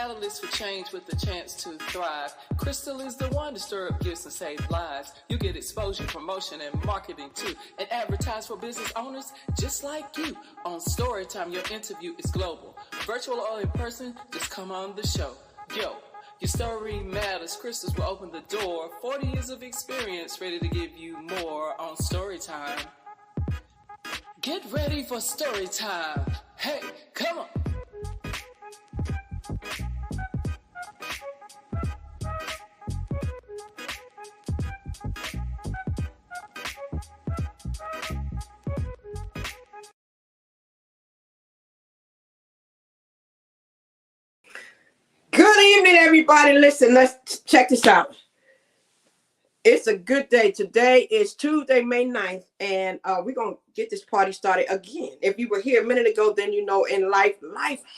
catalyst for change with the chance to thrive. Crystal is the one to stir up gifts and save lives. You get exposure, promotion, and marketing too. And advertise for business owners just like you. On Storytime, your interview is global. Virtual or in person, just come on the show. Yo, your story matters. Crystals will open the door. 40 years of experience, ready to give you more on Storytime. Get ready for Storytime. Hey, come on. Good evening, everybody. Listen, let's check this out. It's a good day. Today is Tuesday, May 9th, and we're going to get this party started again. If you were here a minute ago, then you know in life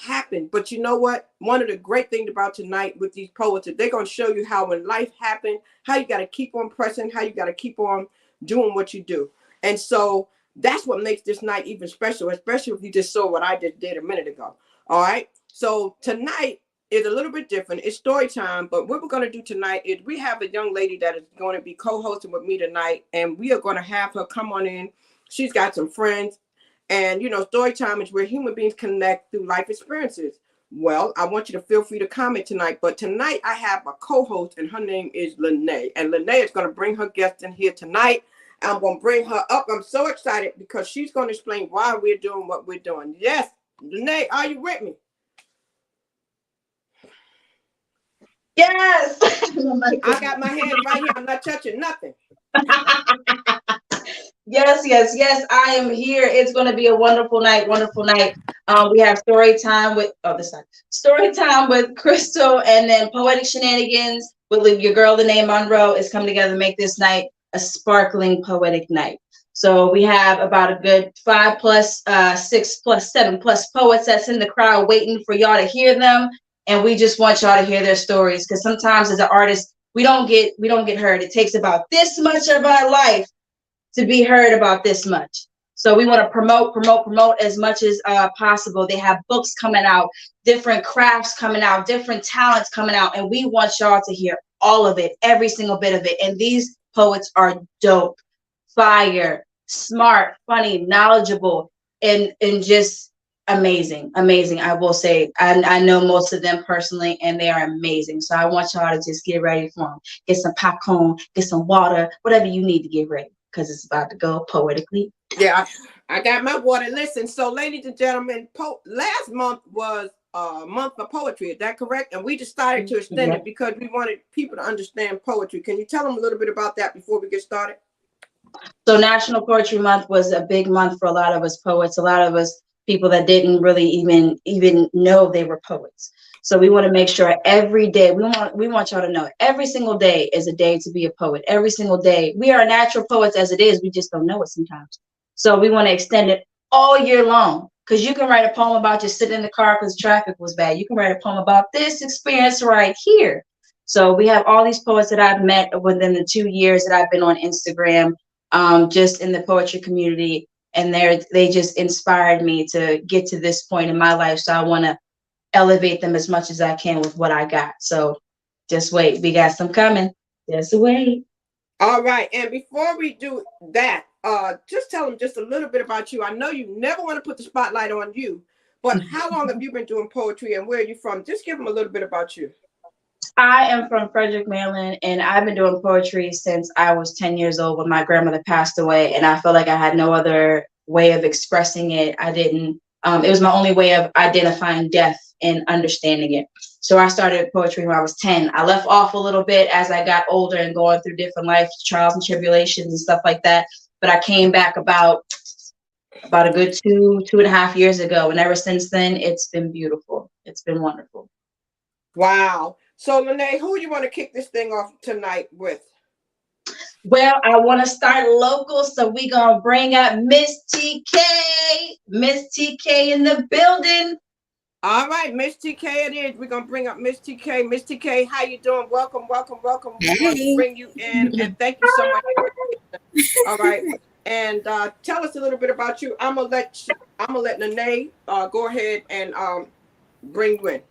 happened. But you know what? One of the great things about tonight with these poets is they're going to show you how when life happened, how you got to keep on pressing, how you got to keep on doing what you do. And so that's what makes this night even special, especially if you just saw what I just did a minute ago. All right? So tonight is a little bit different. It's story time, but what we're going to do tonight is we have a young lady that is going to be co-hosting with me tonight, and we are going to have her come on in. She's got some friends, and you know, story time is where human beings connect through life experiences. Well, I want you to feel free to comment tonight, but tonight I have a co-host, and her name is Lanai, and Lanai is going to bring her guest in here tonight. I'm going to bring her up. I'm so excited because she's going to explain why we're doing what we're doing. Yes, Lanai, are you with me? Yes. I got my hand right here. I'm not touching nothing. Yes. I am here. It's going to be a wonderful night. We have story time with Crystal, and then poetic shenanigans with your girl, Lanai Monroe, is coming together to make this night a sparkling poetic night. So we have about a good 5 plus 6 plus 7 plus poets that's in the crowd waiting for y'all to hear them. And we just want y'all to hear their stories, because sometimes as an artist, we don't get heard. It takes about this much of our life to be heard about this much. So we want to promote as much as possible. They have books coming out, different crafts coming out, different talents coming out, and we want y'all to hear all of it, every single bit of it. And these poets are dope, fire, smart, funny, knowledgeable, and just amazing. I will say, I know most of them personally, and they are amazing. So I want y'all to just get ready for them. Get some popcorn, get some water, whatever you need to get ready, because it's about to go poetically. Yeah, I got my water. Listen, so ladies and gentlemen, last month was a month for poetry. Is that correct? And we decided to extend it because we wanted people to understand poetry. Can you tell them a little bit about that before we get started? So National Poetry Month was a big month for a lot of us poets. A lot of us people that didn't really even know they were poets. So we want to make sure every day, we want y'all to know every single day is a day to be a poet. Every single day. We are natural poets as it is. We just don't know it sometimes. So we want to extend it all year long, because you can write a poem about just sitting in the car because traffic was bad. You can write a poem about this experience right here. So we have all these poets that I've met within the 2 years that I've been on Instagram, just in the poetry community. And they just inspired me to get to this point in my life. So I want to elevate them as much as I can with what I got. So just wait. We got some coming. Just wait. All right. And before we do that, just tell them just a little bit about you. I know you never want to put the spotlight on you, but how long have you been doing poetry, and where are you from? Just give them a little bit about you. I am from Frederick, Maryland, and I've been doing poetry since I was 10 years old when my grandmother passed away, and I felt like I had no other way of expressing it. It was my only way of identifying death and understanding it. So I started poetry when I was 10. I left off a little bit as I got older and going through different life trials and tribulations and stuff like that. But I came back about a good 2.5 years ago, and ever since then, it's been beautiful. It's been wonderful. Wow. So, Lanai, who you want to kick this thing off tonight with? Well, I want to start local, so we're going to bring up Miss TK. Miss TK in the building. All right, Miss TK it is. We're going to bring up Miss TK. Miss TK, how you doing? Welcome. Hey. We're going to bring you in, and thank you so much. All right. And tell us a little bit about you. I'm gonna let Lanai go ahead and bring you in.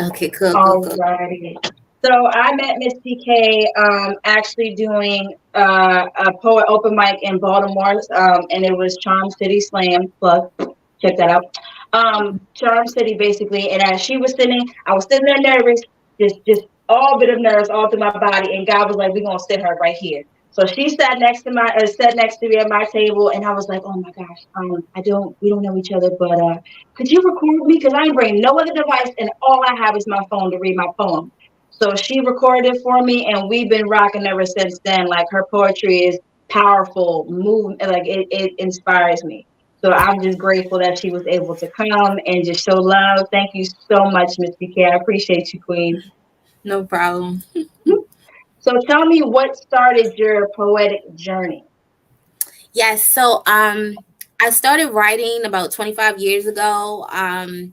Okay, cool, cool, cool. Alrighty. So I met Miss PK actually doing a poet open mic in Baltimore, and it was Charm City Slam. Plug, check that out. Charm City basically, and as she was sitting, I was sitting there nervous, just all bit of nerves all through my body, and God was like, "We're gonna sit her right here." So she sat next to me at my table, and I was like, "Oh my gosh, we don't know each other, but could you record me? Because I ain't bringing no other device, and all I have is my phone to read my poem." So she recorded it for me, and we've been rocking ever since then. Like, her poetry is powerful, like it inspires me. So I'm just grateful that she was able to come and just show love. Thank you so much, Miss PK. I appreciate you, Queen. No problem. So tell me, what started your poetic journey? Yes, so I started writing about 25 years ago. I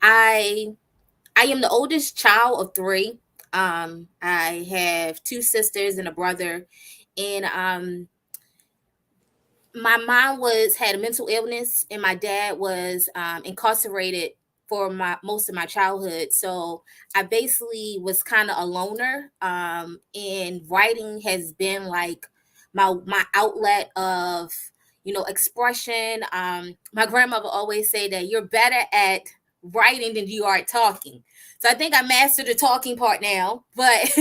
am the oldest child of three. I have two sisters and a brother, and my mom had a mental illness, and my dad was incarcerated for most of my childhood. So I basically was kind of a loner, and writing has been like my outlet of expression. My grandmother always say that you're better at writing than you are at talking. So I think I mastered the talking part now, but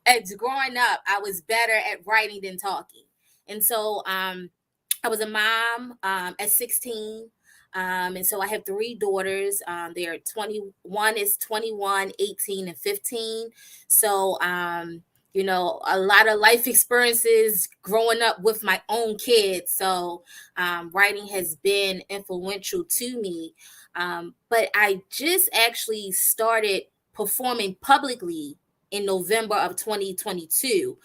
as growing up, I was better at writing than talking. And so I was a mom at 16. And so I have three daughters. They are 21 is 21, 18, and 15. So, a lot of life experiences growing up with my own kids. So writing has been influential to me. But I just actually started performing publicly in November of 2022.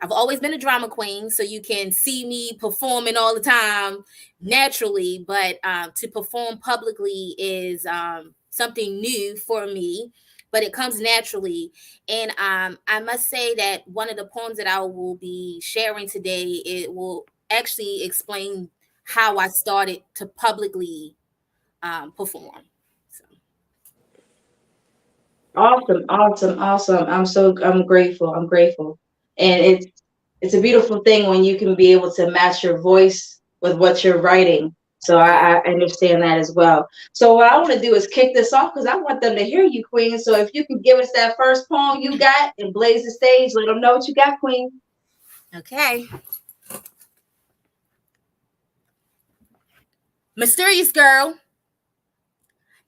I've always been a drama queen, so you can see me performing all the time naturally, but to perform publicly is something new for me, but it comes naturally. And I must say that one of the poems that I will be sharing today, it will actually explain how I started to publicly perform. So. Awesome. I'm grateful. And it's a beautiful thing when you can be able to match your voice with what you're writing. So I understand that as well. So what I want to do is kick this off because I want them to hear you, Queen. So if you can give us that first poem you got and blaze the stage, let them know what you got, Queen. Okay. Mysterious girl.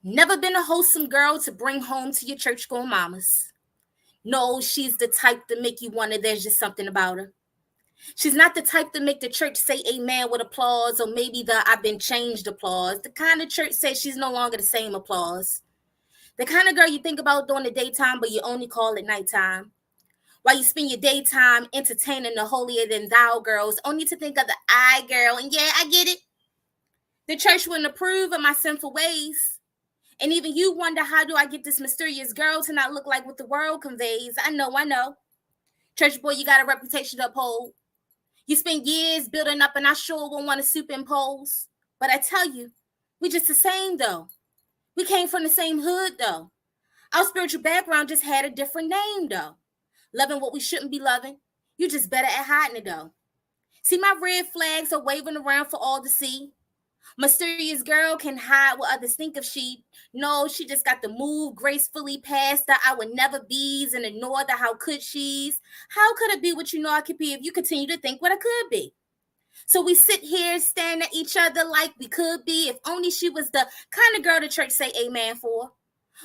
Never been a wholesome girl to bring home to your church-going mamas. No, she's the type to make you wonder there's just something about her. She's not the type to make the church say amen with applause or maybe the I've been changed applause. The kind of church says she's no longer the same applause. The kind of girl you think about during the daytime but you only call at nighttime. While you spend your daytime entertaining the holier than thou girls, only to think of the I girl. And yeah, I get it. The church wouldn't approve of my sinful ways. And even you wonder, how do I get this mysterious girl to not look like what the world conveys? I know. Church boy, you got a reputation to uphold. You spend years building up, and I sure won't want to superimpose. But I tell you, we just the same, though. We came from the same hood, though. Our spiritual background just had a different name, though. Loving what we shouldn't be loving. You just better at hiding it, though. See, my red flags are waving around for all to see. Mysterious girl can hide what others think of she. No, she just got to move gracefully past the I would never be's and ignore the how could she's. How could it be what you know I could be if you continue to think what I could be? So we sit here staring at each other like we could be if only she was the kind of girl the church say amen for.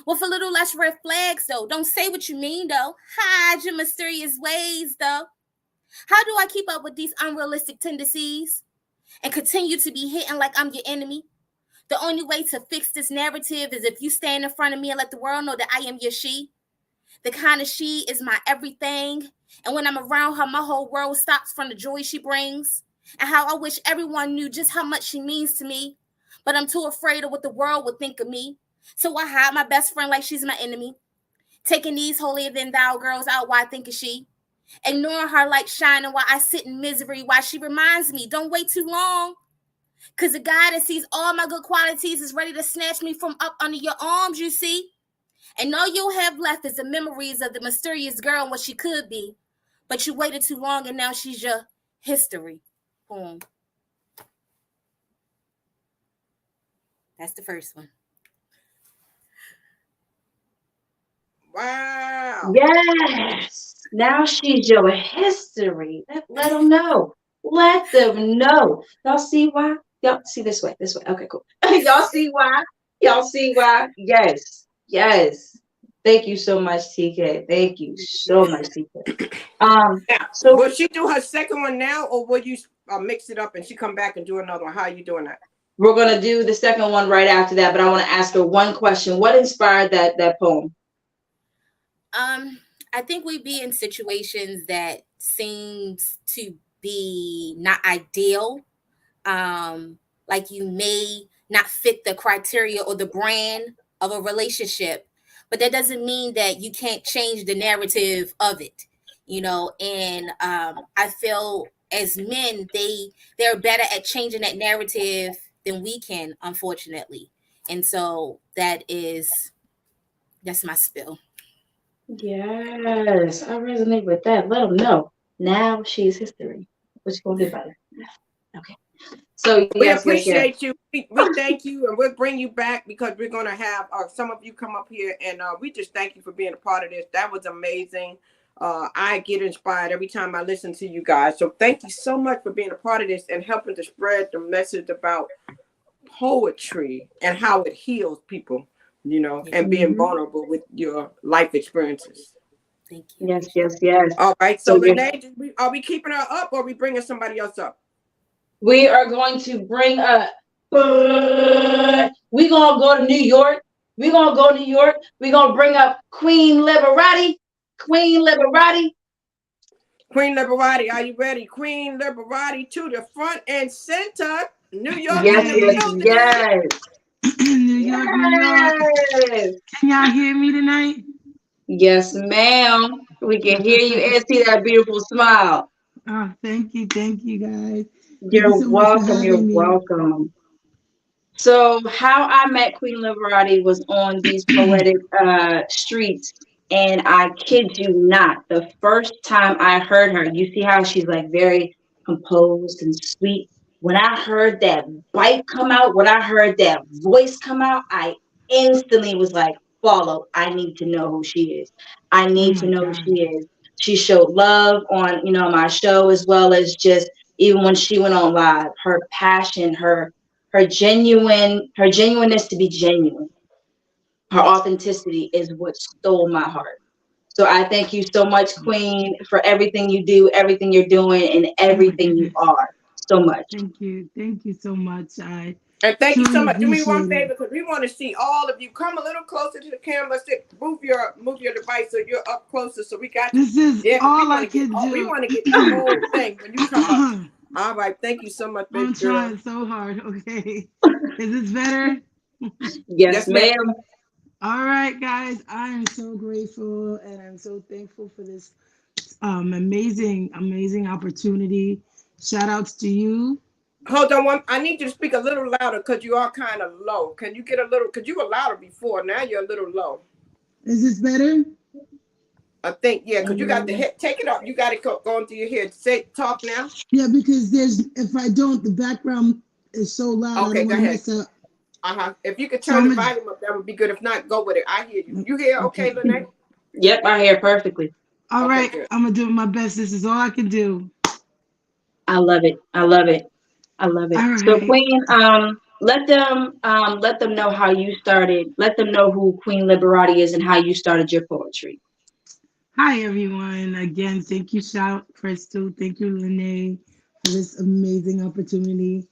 With a little less red flags, though. Don't say what you mean, though. Hide your mysterious ways, though. How do I keep up with these unrealistic tendencies and continue to be hitting like I'm your enemy? The only way to fix this narrative is if you stand in front of me and let the world know that I am your she. The kind of she is my everything. And when I'm around her, my whole world stops from the joy she brings. And how I wish everyone knew just how much she means to me. But I'm too afraid of what the world would think of me. So I hide my best friend like she's my enemy. Taking these holier than thou girls out while I think of she. Ignoring her like shining while I sit in misery. While she reminds me, don't wait too long. Because the guy that sees all my good qualities is ready to snatch me from up under your arms, you see. And all you'll have left is the memories of the mysterious girl and what she could be. But you waited too long and now she's your history. Boom. That's the first one. Wow. Yes. Now she's your history. Let them know. Let them know. Y'all see why? Y'all see this way. This way. Okay, cool. Y'all see why? Y'all see why? Yes. Yes. Thank you so much, TK. Thank you so much, TK. Now, So will she do her second one now, or will you mix it up and she come back and do another one? How are you doing that? we're gonna do the second one right after that, but I want to ask her one question. What inspired that poem? I think we be in situations that seems to be not ideal. Like you may not fit the criteria or the brand of a relationship, but that doesn't mean that you can't change the narrative of it, and I feel as men they're better at changing that narrative than we can, unfortunately. And so that's my spill. Yes, I resonate with that. Let them know. Now she's history. What you gonna do about it? Okay. So We yes, yes, yes. appreciate you. We thank you, and we'll bring you back because we're going to have some of you come up here, and we just thank you for being a part of this. That was amazing. I get inspired every time I listen to you guys. So thank you so much for being a part of this and helping to spread the message about poetry and how it heals people, and being vulnerable with your life experiences. Thank you. Yes, yes, yes. All right. So, So Lanai, are we keeping her up or are we bringing somebody else up? we are going to bring up. We gonna go to New York. We gonna go to New York. We gonna bring up Queen Liberati. Queen Liberati. Queen Liberati, are you ready? Queen Liberati to the front and center. New York Yes, in the yes, building. yes. New York, New York. Yes. Can y'all hear me tonight? Yes, ma'am. We can hear you and see that beautiful smile. Oh, thank you guys. Thank you You're so much for welcome. You're having me. welcome. So how I met Queen Liberati was on these poetic streets, and I kid you not, the first time I heard her, you see how she's like very composed and sweet. When I heard that bite come out, when I heard that voice come out, I instantly was like, follow. I need to know who she is. I Oh need to my know who God. she is. She showed love on, my show, as well as just even when she went on live, her passion, her genuineness to be genuine, her authenticity is what stole my heart. So I thank you so much, Queen, for everything you do, everything you're doing, and Oh my everything you goodness. are. So much. Thank you. Thank you so much. I And thank you so truly much. Do me one appreciate it. favor because we want to see all of you. Come a little closer to the camera. Move your device so you're up closer. So we got you. This is Yeah, because all I can we do. want to get the whole thing when you come up. All right. Thank you so much, baby I'm girl. trying so hard. Okay. Is this better? Yes, Yes, ma'am. ma'am. All right, guys. I am so grateful and I'm so thankful for this amazing opportunity. Shout outs to you. Hold on one. I need you to speak a little louder because you are kind of low. Can you get a little? Because you were louder before. Now you're a little low. Is this better? I think yeah. Because you got the head. Take it off. You got it going through your head. Talk now. Yeah, because if I don't, the background is so loud. I Okay, don't go want to ahead. mess up. If you could So turn I'm the gonna. volume up, that would be good. If not, go with it. I hear you. You hear okay, Okay. Lanai? Yep, I hear perfectly. All Okay, right. good. I'm gonna do my best. This is all I can do. I love it. I love it. I love it. All So right. Queen, let them know how you started. Let them know who Queen Liberati is and how you started your poetry. Hi everyone. Again, thank you, shout Crystal. Thank you, Lanai, for this amazing opportunity.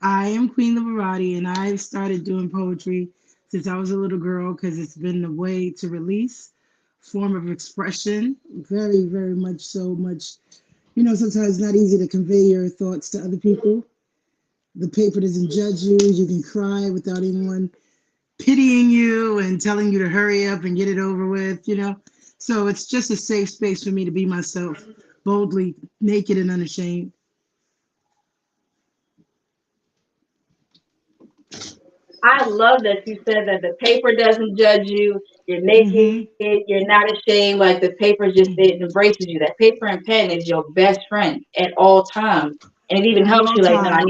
I am Queen Liberati, and I've started doing poetry since I was a little girl because it's been a way to release, form of expression. Very, very much so much. Sometimes it's not easy to convey your thoughts to other people. The paper doesn't judge you. You can cry without anyone pitying you and telling you to hurry up and get it over with. So it's just a safe space for me to be myself, boldly, naked, and unashamed. I love that you said that the paper doesn't judge you. You're naked. You're not ashamed. Like the paper just it embraces you. That paper and pen is your best friend at all times, and it even At helps all you. Like, no, times.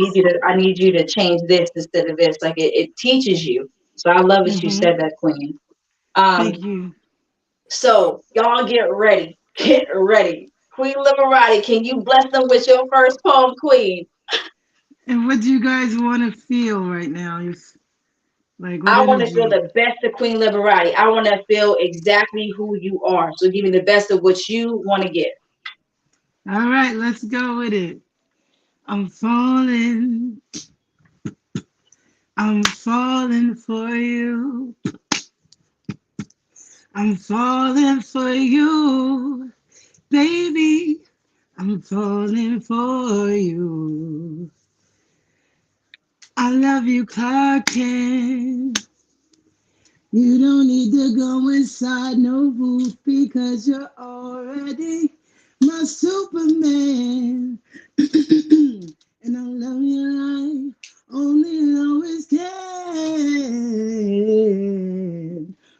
I need you to change this instead of this. Like it teaches you. So I love that you said that, Queen. Thank you. So y'all get ready. Get ready. Queen Liberati, can you bless them with your first poem, Queen? And what do you guys want to feel right now? Like what I want to feel energy? the best of Queen Liberati. I want to feel exactly who you are. So give me the best of what you want to get. All right, let's go with it. I'm falling. I'm falling for you. I'm falling for you, baby. I'm falling for you. I love you, Clark Kent. You don't need to go inside no booth because you're already my Superman. And I love you like only Lois can.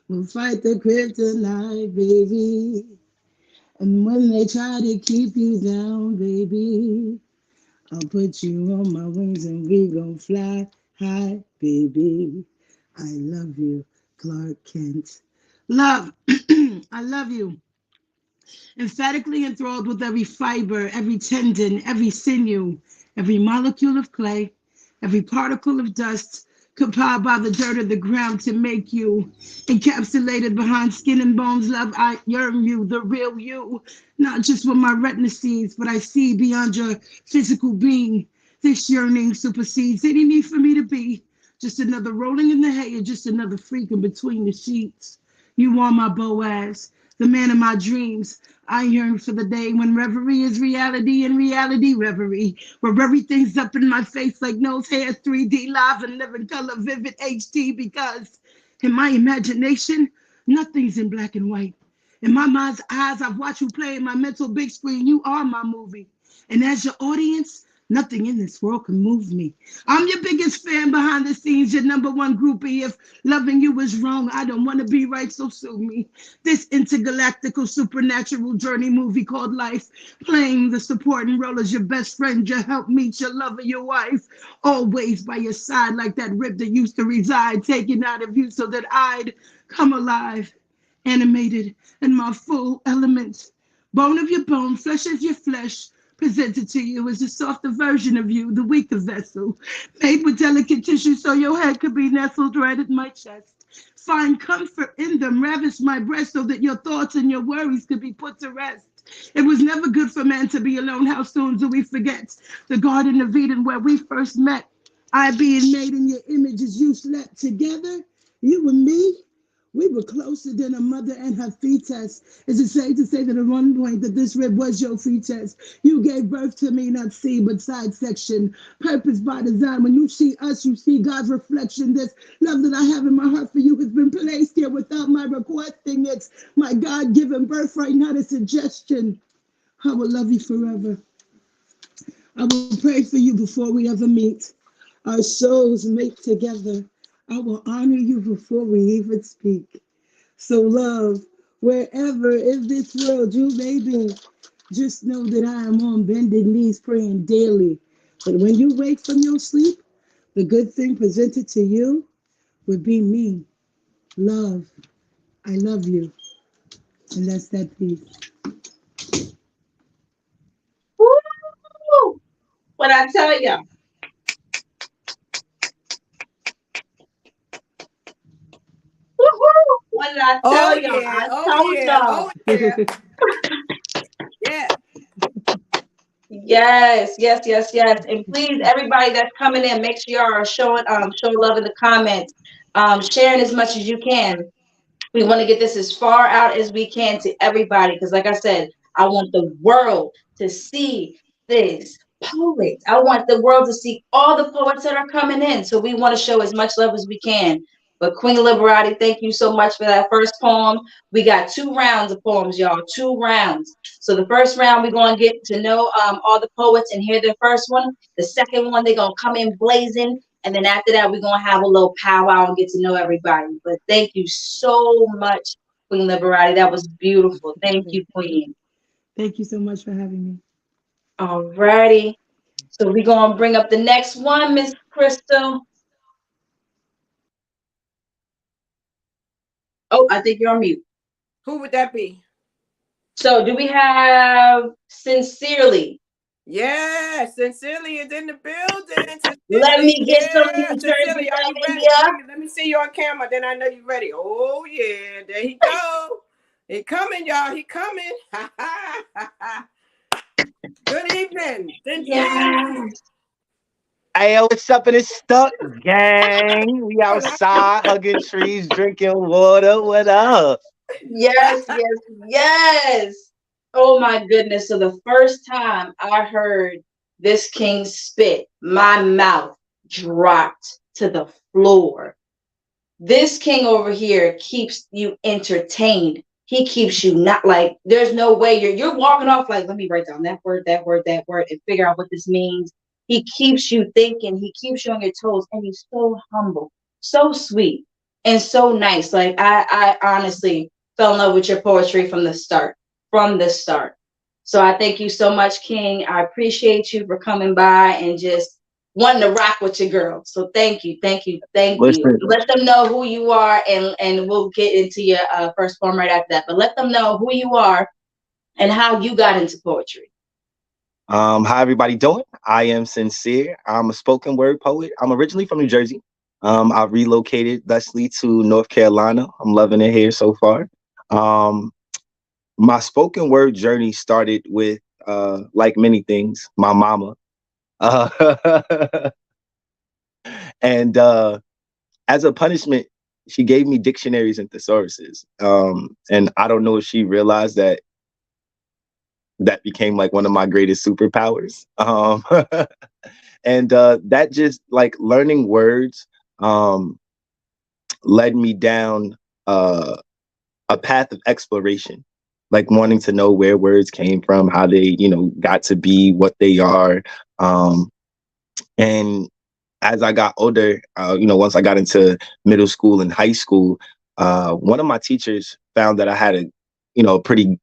We'll fight the kryptonite, baby. And when they try to keep you down, baby, I'll put you on my wings and we gon' fly high, baby. I love you, Clark Kent. Love, I love you. Emphatically enthralled with every fiber, every tendon, every sinew, every molecule of clay, every particle of dust, compiled by the dirt of the ground to make you. Encapsulated behind skin and bones, love, I yearn you, the real you. Not just what my retina sees, but I see beyond your physical being. This yearning supersedes any need for me to be. Just another rolling in the hay, or just another freak in between the sheets. You are my Boaz, the man of my dreams. I yearn for the day when reverie is reality and reality reverie, where everything's up in my face like nose hair, 3D live and living color, vivid HD, because in my imagination, nothing's in black and white. In my mind's eyes, I've watched you play in my mental big screen. You are my movie. And as your audience, nothing in this world can move me. I'm your biggest fan behind the scenes, your number one groupie. If loving you is wrong, I don't want to be right, so sue me. This intergalactical supernatural journey movie called life, playing the supporting role as your best friend, your helpmeet, your lover, your wife, always by your side like that rib that used to reside, taken out of you so that I'd come alive, animated in my full element. Bone of your bone, flesh of your flesh, presented to you as a softer version of you, the weaker vessel, made with delicate tissue so your head could be nestled right at my chest. Find comfort in them, ravish my breast so that your thoughts and your worries could be put to rest. It was never good for man to be alone. How soon do we forget the Garden of Eden where we first met? I being made in your image as you slept together, you and me, we were closer than a mother and her fetus. Is it safe to say that at one point that this rib was your fetus? You gave birth to me, not C, but side section. Purpose by design. When you see us, you see God's reflection. This love that I have in my heart for you has been placed here without my requesting. It's my God-given birthright, not a suggestion. I will love you forever. I will pray for you before we ever meet. Our souls mate together. I will honor you before we even speak. So, love, wherever in this world you may be, just know that I am on bended knees praying daily. But when you wake from your sleep, the good thing presented to you would be me. Love, I love you. And that's that piece. Woo! What I tell you. Woo-hoo! What did I Oh tell y'all? yeah, I oh told yeah, y'all. oh yeah. Yeah. Yes, yes, yes, yes. And please, everybody that's coming in, make sure y'all are showing love in the comments, sharing as much as you can. We want to get this as far out as we can to everybody because, like I said, I want the world to see this poet. I want the world to see all the poets that are coming in. So we want to show as much love as we can. But Queen Liberati, thank you so much for that first poem. We got 2 rounds of poems, y'all. 2 rounds. So the first round, we're going to get to know all the poets and hear their first one. The second one, they're going to come in blazing And then after that, we're going to have a little powwow and get to know everybody. But thank you so much, Queen Liberati. That was beautiful. Thank you, Queen. Thank you so much for having me. All righty. So we're going to bring up the next one, Miss Crystal. Oh, I think you're on mute. Who would that be? So do we have Sincerely? Yeah, Sincerely is in the building. Let Sincerely, me get some yeah. New Jersey Sincerely, are love you in ready? here. Let me see you on camera. Then I know you're ready. Oh yeah, there he go. He coming, y'all. He coming. Good evening, Sincerely. Yes. Hey, yo, what's up in this stuck gang? We outside hugging trees, drinking water. What up? Yes, yes, yes. Oh my goodness. So the first time I heard this king spit, my mouth dropped to the floor. This king over here keeps you entertained. He keeps you not like there's no way you're walking off like let me write down that word, that word, that word, and figure out what this means. He keeps you thinking, he keeps you on your toes, and he's so humble, so sweet, and so nice. Like I honestly fell in love with your poetry from the start. From the start. So I thank you so much, King. I appreciate you for coming by and just wanting to rock with your girl. So thank you, thank you, thank you. Listen, Let them know who you are, and we'll get into your first poem right after that. But let them know who you are and how you got into poetry. how everybody doing? I am Sincere. I'm a spoken word poet. I'm originally from New Jersey. I relocated thusly to North Carolina. I'm loving it here so far. Um, my spoken word journey started with, like many things, my mama. Uh, and as a punishment, she gave me dictionaries and thesauruses. And I don't know if she realized that became like one of my greatest superpowers. And that just like learning words um, led me down a path of exploration, like wanting to know where words came from, how they, got to be what they are. Um, and as I got older, once I got into middle school and high school, one of my teachers found that I had a pretty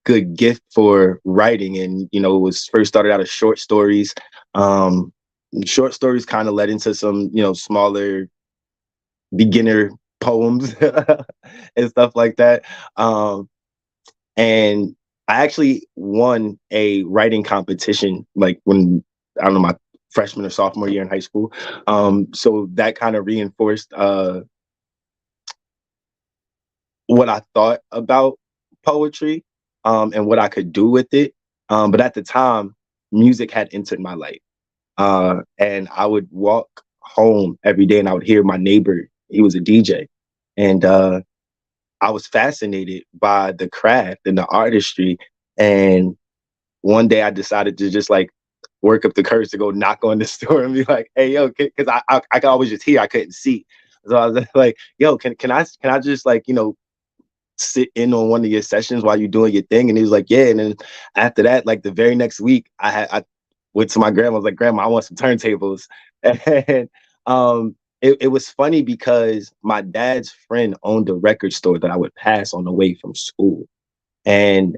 good gift for writing, and it was first started out as short stories. Um, Short stories kind of led into some smaller beginner poems and stuff like that. And I actually won a writing competition like when I don't know my freshman or sophomore year in high school. So that kind of reinforced what I thought about poetry, and what I could do with it. But at the time, music had entered my life. And I would walk home every day and I would hear my neighbor, he was a DJ. And I was fascinated by the craft and the artistry. And one day I decided to just like work up the courage to go knock on the store and be like, "Hey, yo," because I could always just hear, I couldn't see. So I was like, "Yo, can I just like sit in on one of your sessions while you're doing your thing?" And he was like, "Yeah." And then after that, like the very next week, I went to my grandma. I was like, "Grandma, I want some turntables." And it was funny because my dad's friend owned a record store that I would pass on the way from school. And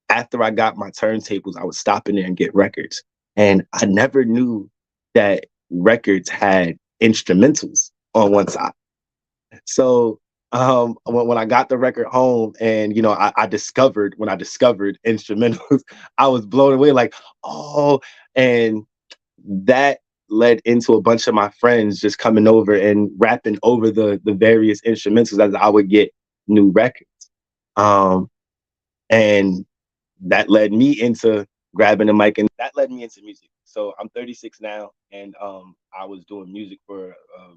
after I got my turntables, I would stop in there and get records. And I never knew that records had instrumentals on one side. So when I got the record home and I discovered when I discovered instrumentals, I was blown away like, oh, and that led into a bunch of my friends just coming over and rapping over the various instrumentals as I would get new records. Um, and that led me into grabbing the mic, and that led me into music. So I'm 36 now, and I was doing music for a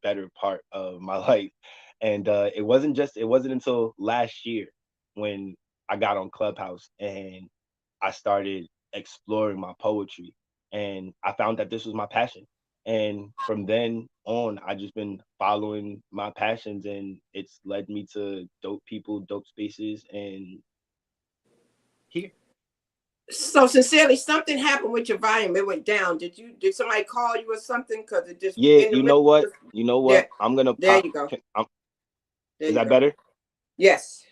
better part of my life. And it wasn't until last year when I got on Clubhouse and I started exploring my poetry, and I found that this was my passion. And from then on, I just been following my passions, and it's led me to dope people, dope spaces, and here. So sincerely, something happened with your volume. It went down. Did somebody call you or something? Because it just Yeah, in the you know middle. what? You know There, what? I'm gonna there pop. you go. There Is you that go. better? Yes.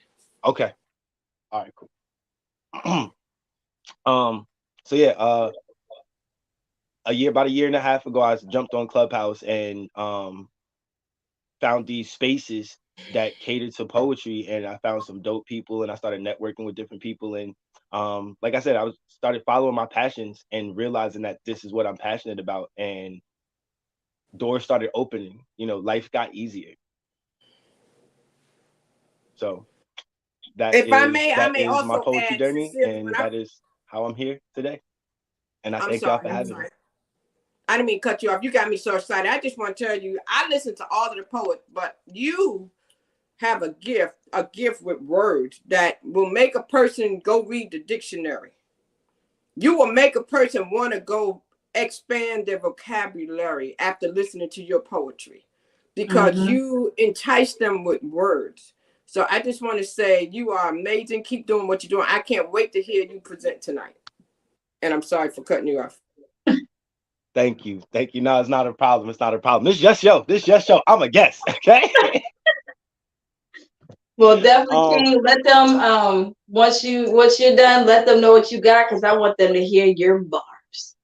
Okay. All right. Cool. So yeah. About a year and a half ago, I jumped on Clubhouse and found these spaces that catered to poetry, and I found some dope people, and I started networking with different people, and like I said, started following my passions and realizing that this is what I'm passionate about, and doors started opening. Life got easier. So that If I is may, I that may is my also poetry add journey, sincerely when and that is how I'm here today. And I I'm thank y'all sorry, for I'm having me. sorry. I didn't mean to cut you off. You got me so excited. I just want to tell you, I listen to all of the poets, but you have a gift with words that will make a person go read the dictionary. You will make a person want to go expand their vocabulary after listening to your poetry because Mm-hmm. you entice them with words. So I just want to say you are amazing. Keep doing what you're doing. I can't wait to hear you present tonight. And I'm sorry for cutting you off. Thank you. Thank you. No, it's not a problem. It's not a problem. This is just show. This is just show. I'm a guest. Okay. Well, definitely, um, King. Let them once you're done, let them know what you got because I want them to hear your bars.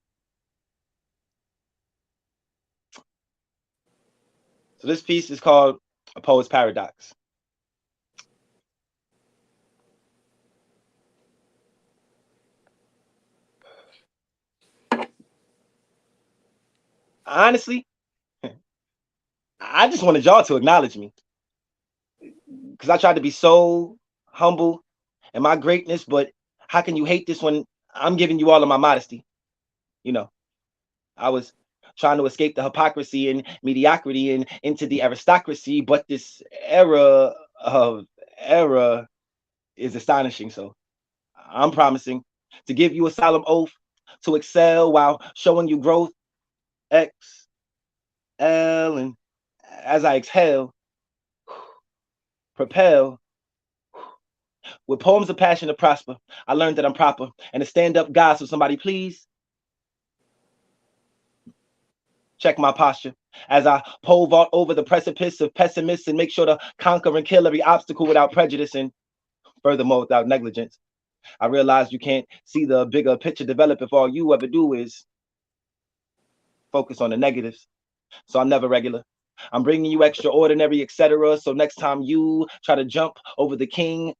so this piece is called A Poet's Paradox. Honestly, I just wanted y'all to acknowledge me because I tried to be so humble in my greatness, but how can you hate this when I'm giving you all of my modesty? You know, I was trying to escape the hypocrisy and mediocrity and into the aristocracy, but this of era is astonishing. So I'm promising to give you a solemn oath to excel while showing you growth. Exhale, and as I exhale, propel with poems of passion to prosper. I learned that I'm proper and to stand up, God. So somebody please check my posture as I pole vault over the precipice of pessimists and make sure to conquer and kill every obstacle without prejudice and furthermore without negligence. I realize you can't see the bigger picture develop if all you ever do is focus on the negatives. So I'm never regular. I'm bringing you extraordinary, etc. So next time you try to jump over the king,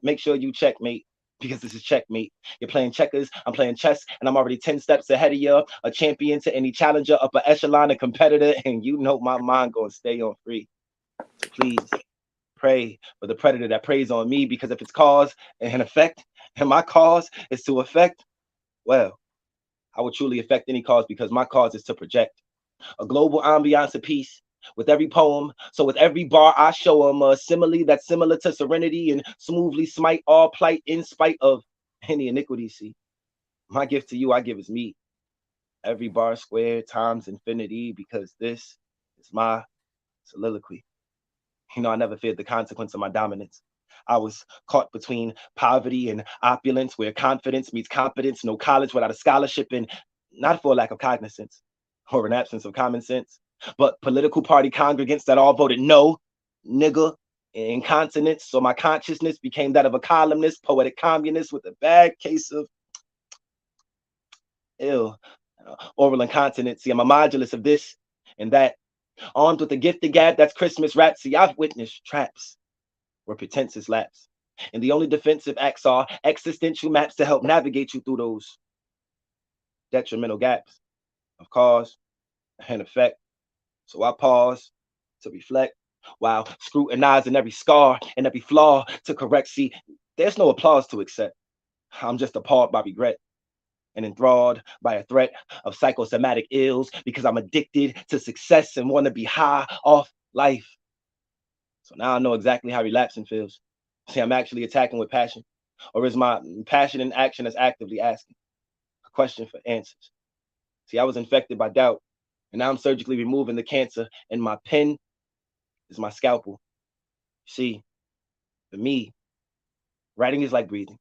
make sure you checkmate because this is checkmate. You're playing checkers, I'm playing chess, and I'm already 10 steps ahead of you, a champion to any challenger, upper echelon, a competitor, and you know my mind gonna stay on free. So please pray for the predator that preys on me because if it's cause and effect, and my cause is to affect, well, I would truly affect any cause because my cause is to project a global ambiance of peace with every poem. So with every bar, I show them a simile that's similar to serenity and smoothly smite all plight in spite of any iniquity. See, my gift to you, I give is me. Every bar squared times infinity because this is my soliloquy. I never feared the consequence of my dominance. I was caught between poverty and opulence, where confidence meets competence, no college without a scholarship, and not for a lack of cognizance or an absence of common sense, but political party congregants that all voted no, nigga, in consonants. So my consciousness became that of a columnist, poetic communist with a bad case of ill oral incontinence. See, I'm a modulus of this and that, armed with a gifted gab that's Christmas rap. See, I've witnessed traps where pretenses lapse. And the only defensive acts are existential maps to help navigate you through those detrimental gaps of cause and effect. So I pause to reflect while scrutinizing every scar and every flaw to correct. See, there's no applause to accept. I'm just appalled by regret and enthralled by a threat of psychosomatic ills because I'm addicted to success and want to be high off life. So now I know exactly how relapsing feels. See, I'm actually attacking with passion. Or is my passion in action that's actively asking a question for answers? See, I was infected by doubt, and now I'm surgically removing the cancer, and my pen is my scalpel. See, for me, writing is like breathing.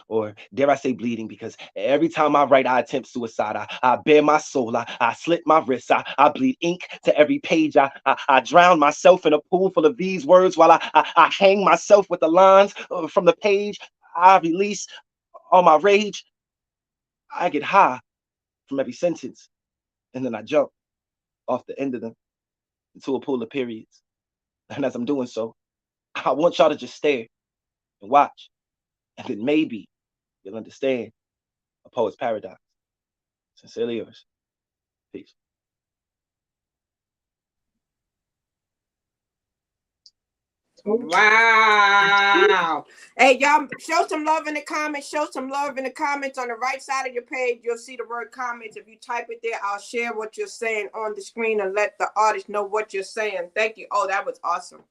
or dare I say bleeding, because every time I write, I attempt suicide. I bare my soul. I slit my wrists. I bleed ink to every page. I drown myself in a pool full of these words while I hang myself with the lines from the page. I release all my rage. I get high from every sentence, and then I jump off the end of them into a pool of periods. And as I'm doing so, I want y'all to just stare and watch, and then maybe you'll understand a poet's paradox. Sincerely yours. Peace. Wow. Hey, y'all, show some love in the comments. Show some love in the comments. On the right side of your page, you'll see the word comments. If you type it there, I'll share what you're saying on the screen and let the artist know what you're saying. Thank you. Oh, that was awesome.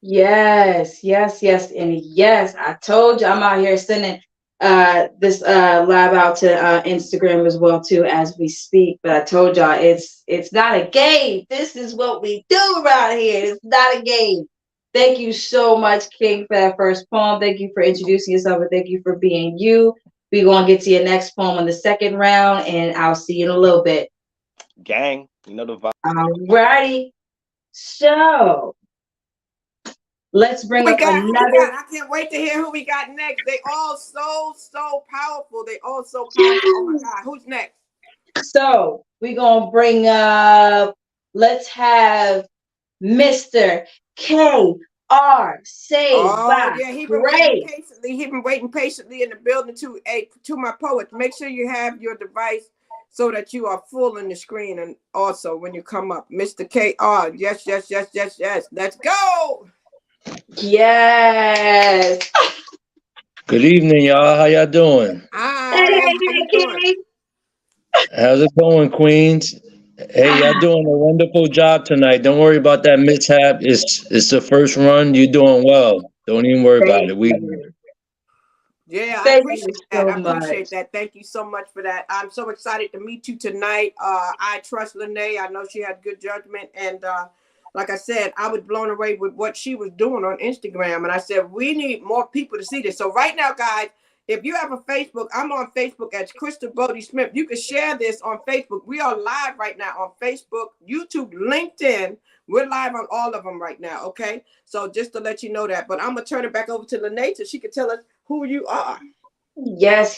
Yes, yes, yes, and yes. I told you I'm out here sending this live out to Instagram as well too as we speak. But I told y'all it's not a game. This is what we do around here. It's not a game. Thank you so much, King, for that first poem. Thank you for introducing yourself, and thank you for being you. We're gonna get to your next poem in the second round, and I'll see you in a little bit. Gang, you know the vibe. Alrighty. So let's bring up another. I can't wait to hear who we got next. They all so powerful. They all so powerful. Oh my God, who's next? So we're gonna bring up. Let's have Mr. K.R. Saved by yeah, he been waiting Grace. patiently. He been waiting patiently in the building to my poets. Make sure you have your device so that you are full in the screen, and also when you come up, Mr. K.R. Yes. Let's go. Yes. Good evening, y'all. How y'all doing? Hey, How's it going, Queens? Hey, y'all doing a wonderful job tonight. Don't worry about that mishap. It's the first run. You're doing well. Don't even worry about it. Yeah, I Thank appreciate you that. so I appreciate much. that. Thank you so much for that. I'm so excited to meet you tonight. I trust Lanai. I know she had good judgment. And like I said, I was blown away with what she was doing on Instagram. And I said, we need more people to see this. So right now, guys, if you have a Facebook, I'm on Facebook as Crystal Bodie Smith. You can share this on Facebook. We are live right now on Facebook, YouTube, LinkedIn. We're live on all of them right now, okay? So just to let you know that. But I'm going to turn it back over to Lanai so she can tell us who you are. Yes.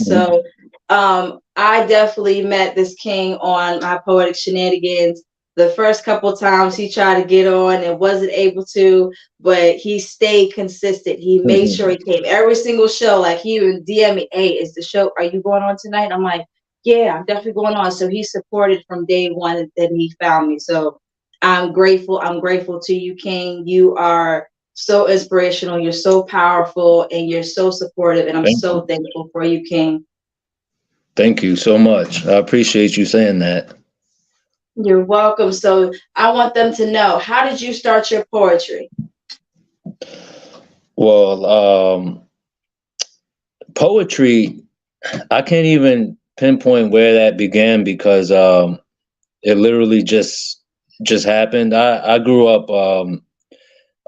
So I definitely met this king on my poetic shenanigans. The first couple times he tried to get on and wasn't able to, but he stayed consistent. He made sure he came every single show. Like he even DM me, "Hey, is the show, are you going on tonight?" I'm like, "Yeah, I'm definitely going on." So he supported from day one that he found me. So I'm grateful. I'm grateful to you, King. You are so inspirational. You're so powerful and you're so supportive. And I'm so thankful for you, King. Thank you so much. I appreciate you saying that. You're welcome. So I want them to know, how did you start your poetry? Well, poetry, I can't even pinpoint where that began because it literally just happened. I grew up,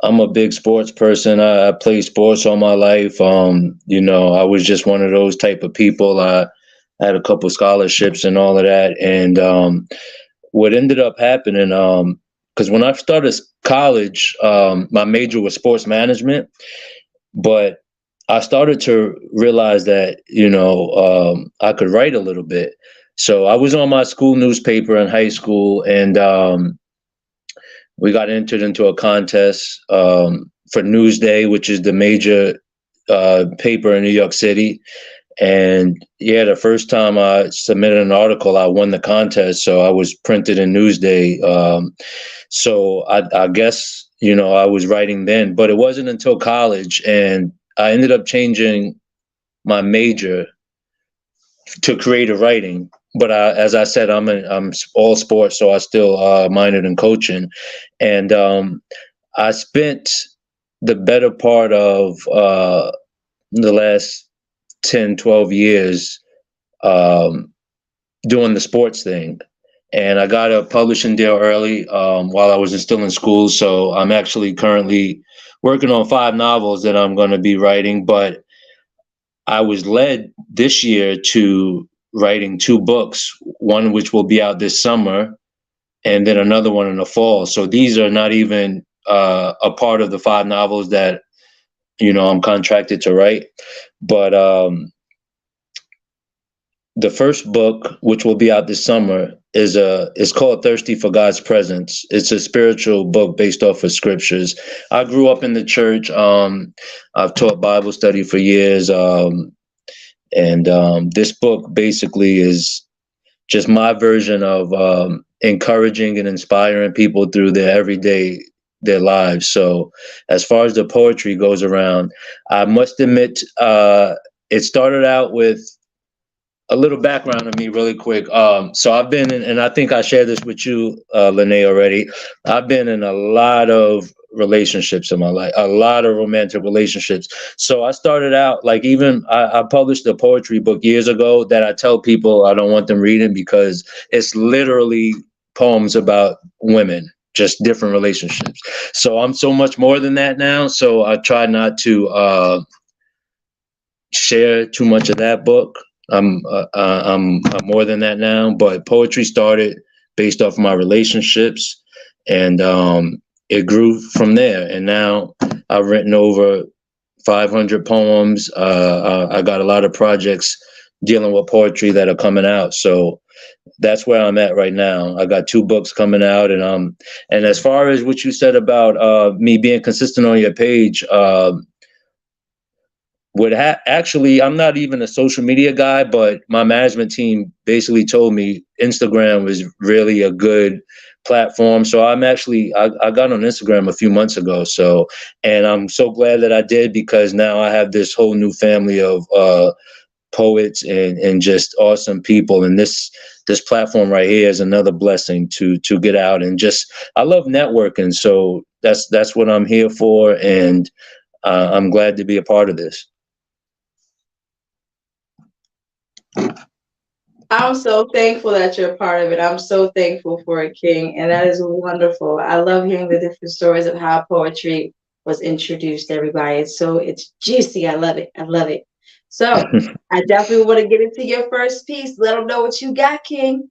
I'm a big sports person. I played sports all my life. I was just one of those type of people. I had a couple scholarships and all of that. And what ended up happening, because when I started college, my major was sports management, but I started to realize that, I could write a little bit. So I was on my school newspaper in high school, and we got entered into a contest for Newsday, which is the major paper in New York City. And yeah, the first time I submitted an article, I won the contest. So I was printed in Newsday. So I guess, I was writing then, but it wasn't until college, and I ended up changing my major to creative writing. But as I said, I'm all sports, so I still minored in coaching. And I spent the better part of the last 10, 12 years doing the sports thing. And I got a publishing deal early while I was still in school. So I'm actually currently working on 5 novels that I'm going to be writing. But I was led this year to writing 2 books, one which will be out this summer, and then another one in the fall. So these are not even a part of the 5 novels that, I'm contracted to write. But the first book, which will be out this summer, is called Thirsty for God's Presence. It's a spiritual book based off of scriptures. I grew up in the church. I've taught Bible study for years. And this book basically is just my version of encouraging and inspiring people through their lives. So as far as the poetry goes around, I must admit, it started out with a little background of me really quick. So I've been in, and I think I shared this with you, Lanai, already. I've been in a lot of relationships in my life, a lot of romantic relationships. So I started out like, even I published a poetry book years ago that I tell people I don't want them reading because it's literally poems about women, just different relationships. So I'm so much more than that now. So I try not to share too much of that book. I'm more than that now, but poetry started based off my relationships, and it grew from there. And now I've written over 500 poems. I got a lot of projects dealing with poetry that are coming out. So that's where I'm at right now. I got 2 books coming out, and as far as what you said about me being consistent on your page, actually, I'm not even a social media guy, but my management team basically told me Instagram was really a good platform. So I got on Instagram a few months ago. So, and I'm so glad that I did, because now I have this whole new family of poets and just awesome people. And this platform right here is another blessing to get out and just, I love networking. So that's what I'm here for. And I'm glad to be a part of this. I'm so thankful that you're a part of it. I'm so thankful for it, King. And that is wonderful. I love hearing the different stories of how poetry was introduced to everybody. It's juicy. I love it. I love it. So I definitely want to get into your first piece. Let them know what you got, King.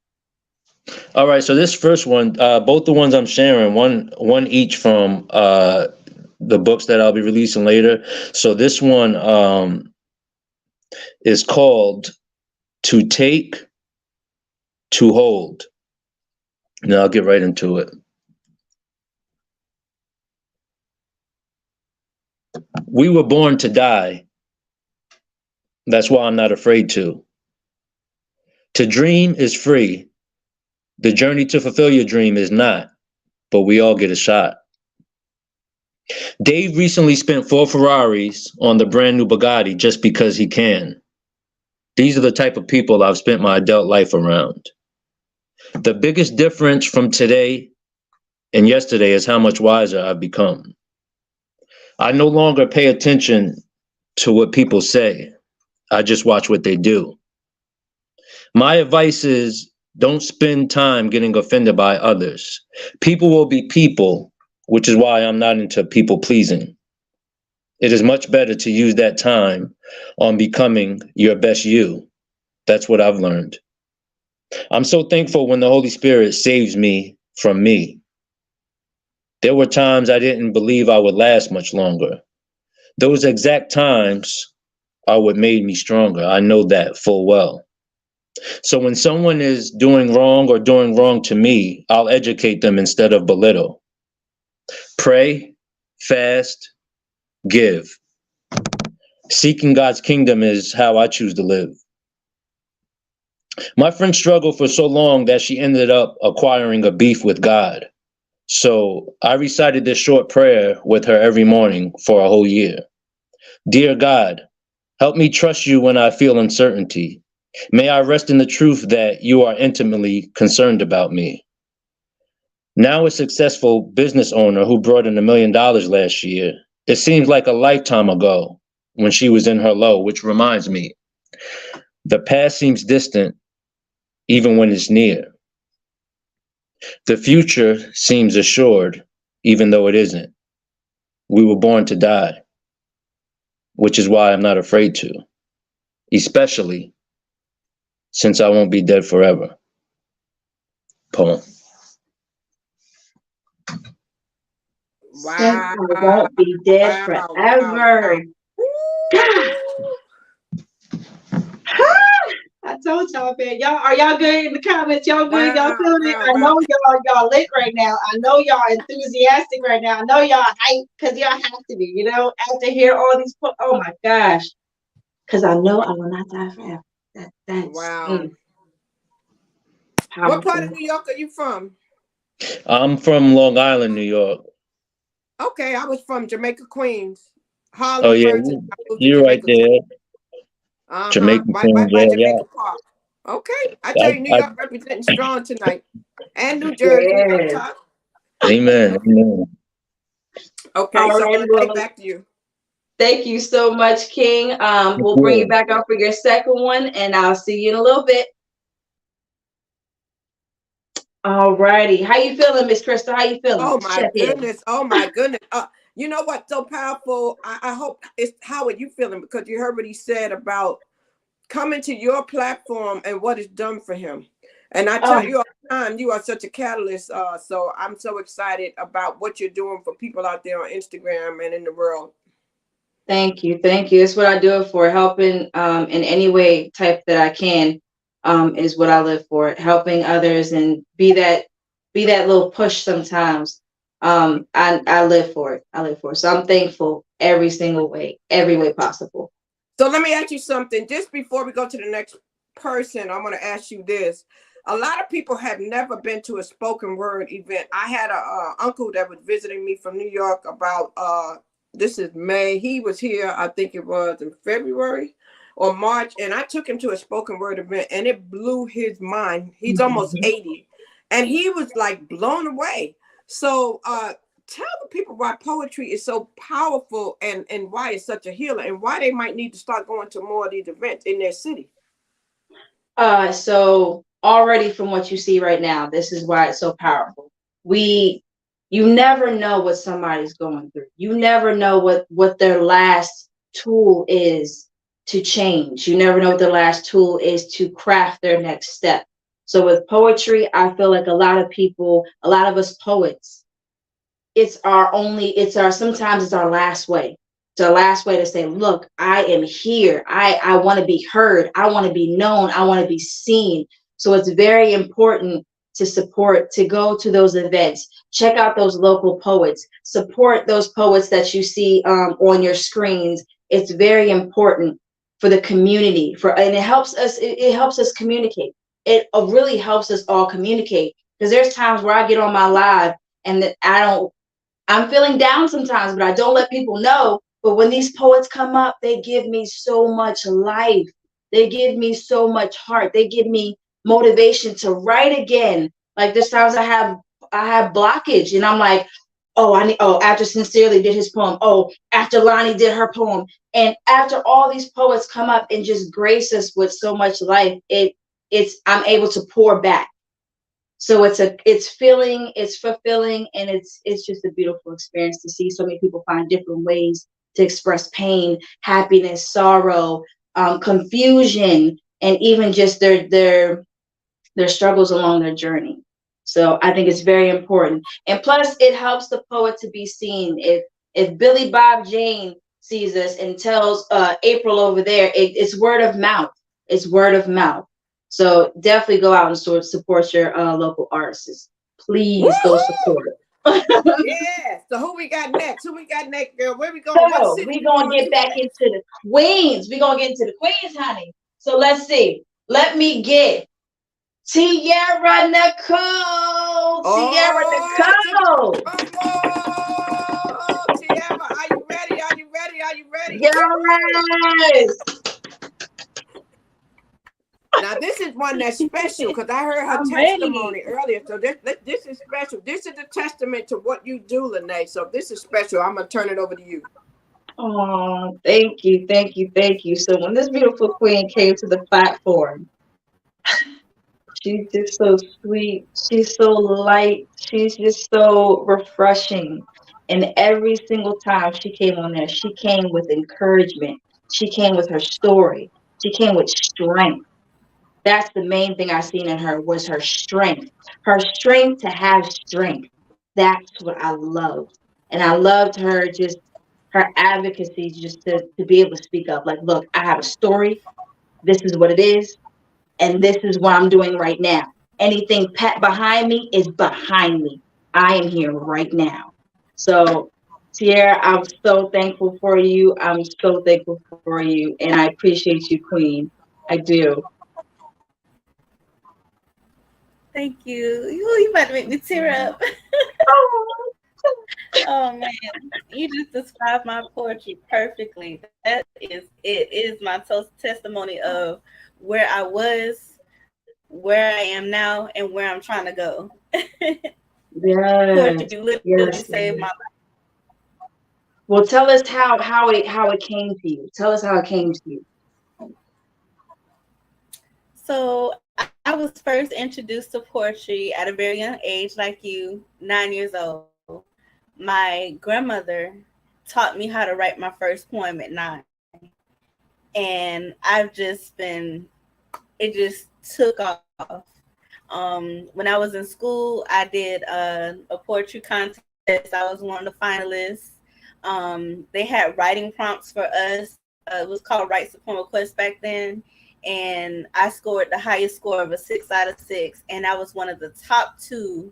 All right. So this first one, both the ones I'm sharing, one each from the books that I'll be releasing later. So this one is called To Take, to Hold. Now I'll get right into it. We were born to die. That's why I'm not afraid to. To dream is free. The journey to fulfill your dream is not, but we all get a shot. Dave recently spent 4 Ferraris on the brand new Bugatti just because he can. These are the type of people I've spent my adult life around. The biggest difference from today and yesterday is how much wiser I've become. I no longer pay attention to what people say. I just watch what they do. My advice is, don't spend time getting offended by others. People will be people, which is why I'm not into people pleasing. It is much better to use that time on becoming your best you. That's what I've learned. I'm so thankful when the Holy Spirit saves me from me. There were times I didn't believe I would last much longer. Those exact times are what made me stronger. I know that full well. So when someone is doing wrong or doing wrong to me, I'll educate them instead of belittle. Pray, fast, give. Seeking God's kingdom is how I choose to live. My friend struggled for so long that she ended up acquiring a beef with God. So I recited this short prayer with her every morning for a whole year. Dear God, help me trust you when I feel uncertainty. May I rest in the truth that you are intimately concerned about me. Now a successful business owner who brought in $1 million last year, it seems like a lifetime ago when she was in her low, which reminds me, the past seems distant even when it's near. The future seems assured even though it isn't. We were born to die, which is why I'm not afraid to. especially since I won't be dead forever. Poem. Since Wow. I won't be dead Wow. forever. God. I told y'all, man. Y'all are y'all good in the comments? Y'all good? Y'all feeling it? I know y'all lit right now. I know y'all enthusiastic right now. I know y'all hype because y'all have to be. You know, after hear all these. Oh my gosh! Because I know I will not die forever. That's wow. Powerful. What part of New York are you from? I'm from Long Island, New York. Okay, I was from Jamaica, Queens. Harlem Oh yeah, first, and I moved to you're right Jamaica, there. Queens. Jamaica, Right by yeah, yeah. Jamaica Park. Okay, I tell you, New York representing strong tonight, and New Jersey up Yes. top. Amen. Amen. Okay, All so right, let's well, get back to you. thank you so much, King. We'll bring you back up for your second one, and I'll see you in a little bit. All righty. How you feeling, Miss Crystal? How you feeling? Oh my Check goodness! in. Oh my goodness! You know what's so powerful? I hope it's how are you feeling, because you heard what he said about coming to your platform and what it's done for him. And I tell you all the time, you are such a catalyst. So I'm so excited about what you're doing for people out there on Instagram and in the world. Thank you. Thank you. That's what I do it for. Helping in any way type that I can is what I live for. Helping others and be that little push sometimes. I live for it. I live for it. So I'm thankful every single way, every way possible. So let me ask you something. Just before we go to the next person, I want to ask you this. A lot of people have never been to a spoken word event. I had a uncle that was visiting me from New York about this is May. He was here, I think it was in February or March, and I took him to a spoken word event, and it blew his mind. He's almost 80, and he was like blown away. So tell the people why poetry is so powerful, and why it's such a healer, and why they might need to start going to more of these events in their city. So already from what you see right now, this is why it's so powerful. You never know what somebody's going through. You never know what their last tool is to change. You never know what their last tool is to craft their next step. So with poetry, I feel like a lot of us poets, sometimes it's our last way. It's our last way to say, look, I am here. I want to be heard. I want to be known. I want to be seen. So it's very important to go to those events, check out those local poets, support those poets that you see on your screens. It's very important for the community, and it helps us communicate. It really helps us all communicate, because there's times where I get on my live and I'm feeling down sometimes, but I don't let people know. But when these poets come up, they give me so much life. They give me so much heart. They give me motivation to write again. Like there's times I have blockage, and I'm like, after Sincerely did his poem. Oh, after Lanai did her poem. And after all these poets come up and just grace us with so much life, I'm able to pour back. So it's filling, it's fulfilling, and it's just a beautiful experience to see so many people find different ways to express pain, happiness, sorrow, confusion, and even just their struggles along their journey. So I think it's very important. And plus it helps the poet to be seen. If Billy Bob Jane sees us and tells April over there, it's word of mouth. It's word of mouth. So definitely go out and support your local artists. Please go support. Yeah. So who we got next? Girl? Where we going? What So city we're we gonna going get to back next? into the Queens. We're gonna get into the Queens, honey. So let's see. Let me get Tierra Nicole. Tierra Nicole. Tierra, are you ready? Are you ready? Are you ready? Yes. Now this is one that's special, because I heard her I'm testimony ready. earlier. So this is special. This is a testament to what you do, Lanai. So this is special. I'm gonna turn it over to you. Oh, thank you, thank you, thank you. So when this beautiful queen came to the platform, she's just so sweet. She's so light. She's just so refreshing. And every single time she came on there, she came with encouragement. She came with her story. She came with strength. That's the main thing I seen in her was her strength. Her strength to have strength. That's what I loved. And I loved her just her advocacy just to be able to speak up. Like, look, I have a story. This is what it is. And this is what I'm doing right now. Anything pat behind me is behind me. I am here right now. So, Tierra, I'm so thankful for you. I'm so thankful for you. And I appreciate you, Queen. I do. Thank you. You about to make me tear up. Oh man, you just described my poetry perfectly. That is it. It is my testimony of where I was, where I am now, and where I'm trying to go. Yes. Poetry literally Yes. saved my life. Well, tell us how it came to you. Tell us how it came to you. So I was first introduced to poetry at a very young age, like you, 9 years old. My grandmother taught me how to write my first poem at 9. And I've just been, it just took off. When I was in school, I did a poetry contest. I was one of the finalists. They had writing prompts for us. It was called Write Upon Request back then. And I scored the highest score of a 6 out of 6. And I was one of the top 2%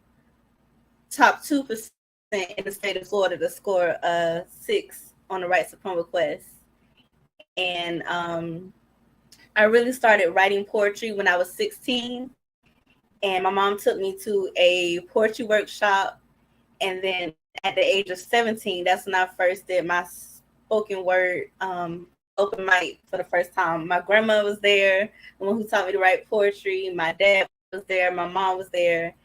in the state of Florida to score a 6 on the Write Upon Request. And I really started writing poetry when I was 16. And my mom took me to a poetry workshop. And then at the age of 17, that's when I first did my spoken word open mic for the first time. My grandma was there, the one who taught me to write poetry. My dad was there. My mom was there.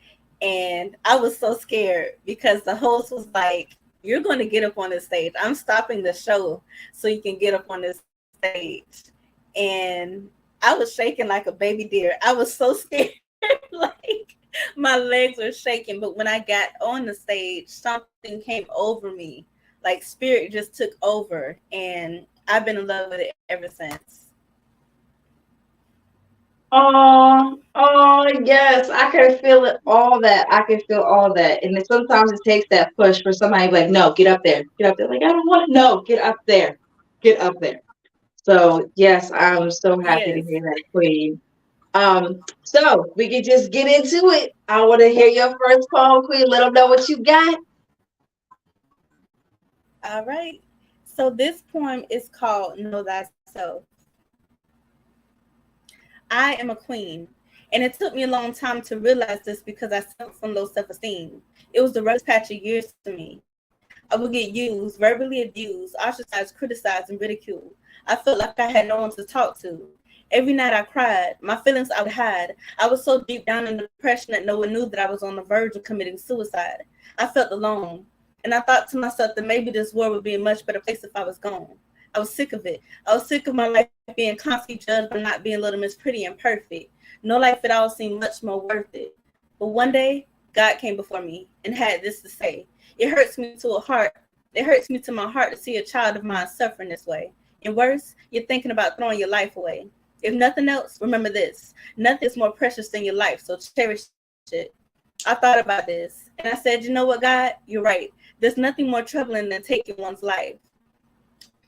And I was so scared because the host was like, you're going to get up on this stage. I'm stopping the show so you can get up on this stage. And I was shaking like a baby deer. I was so scared. Like my legs were shaking. But when I got on the stage, something came over me. Like spirit just took over. And I've been in love with it ever since. Oh, yes, I can feel it. All that I can feel all that, and then sometimes it takes that push for somebody like, no, get up there, get up there. Like I don't want to. No, get up there, get up there. So yes, I'm so happy to Yes. hear that, Queen. So we can just get into it. I want to hear your first poem, Queen. Let them know what you got. All right. So this poem is called Know Thyself. I am a queen, and it took me a long time to realize this because I suffered from low self-esteem. It was the rough patch of years to me. I would get used, verbally abused, ostracized, criticized, and ridiculed. I felt like I had no one to talk to. Every night I cried. My feelings I would hide. I was so deep down in depression that no one knew that I was on the verge of committing suicide. I felt alone. And I thought to myself that maybe this world would be a much better place if I was gone. I was sick of it. I was sick of my life being constantly judged by not being Little Miss Pretty and perfect. No life at all seemed much more worth it. But one day, God came before me and had this to say. It hurts me to my heart to see a child of mine suffering this way. And worse, you're thinking about throwing your life away. If nothing else, remember this. Nothing is more precious than your life, so cherish it. I thought about this, and I said, you know what, God? You're right. There's nothing more troubling than taking one's life.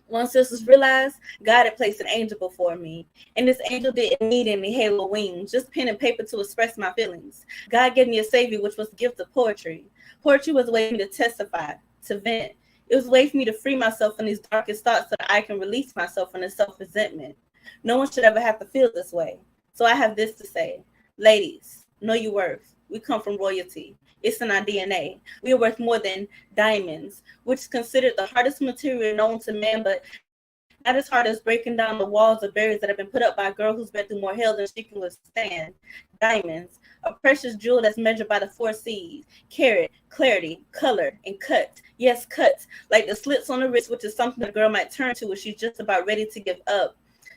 Once this was realized, God had placed an angel before me. And this angel didn't need any halo wings, just pen and paper to express my feelings. God gave me a savior, which was the gift of poetry. Poetry was a way for me to testify, to vent. It was a way for me to free myself from these darkest thoughts so that I can release myself from this self-resentment. No one should ever have to feel this way. So I have this to say. Ladies, know your worth. We come from royalty. It's in our DNA. We are worth more than diamonds, which is considered the hardest material known to man, but not as hard as breaking down the walls of barriers that have been put up by a girl who's been through more hell than she can withstand. Diamonds, a precious jewel that's measured by the 4 C's: carat, clarity, color, and cut. Yes, cut, like the slits on the wrist, which is something a girl might turn to when she's just about ready to give up.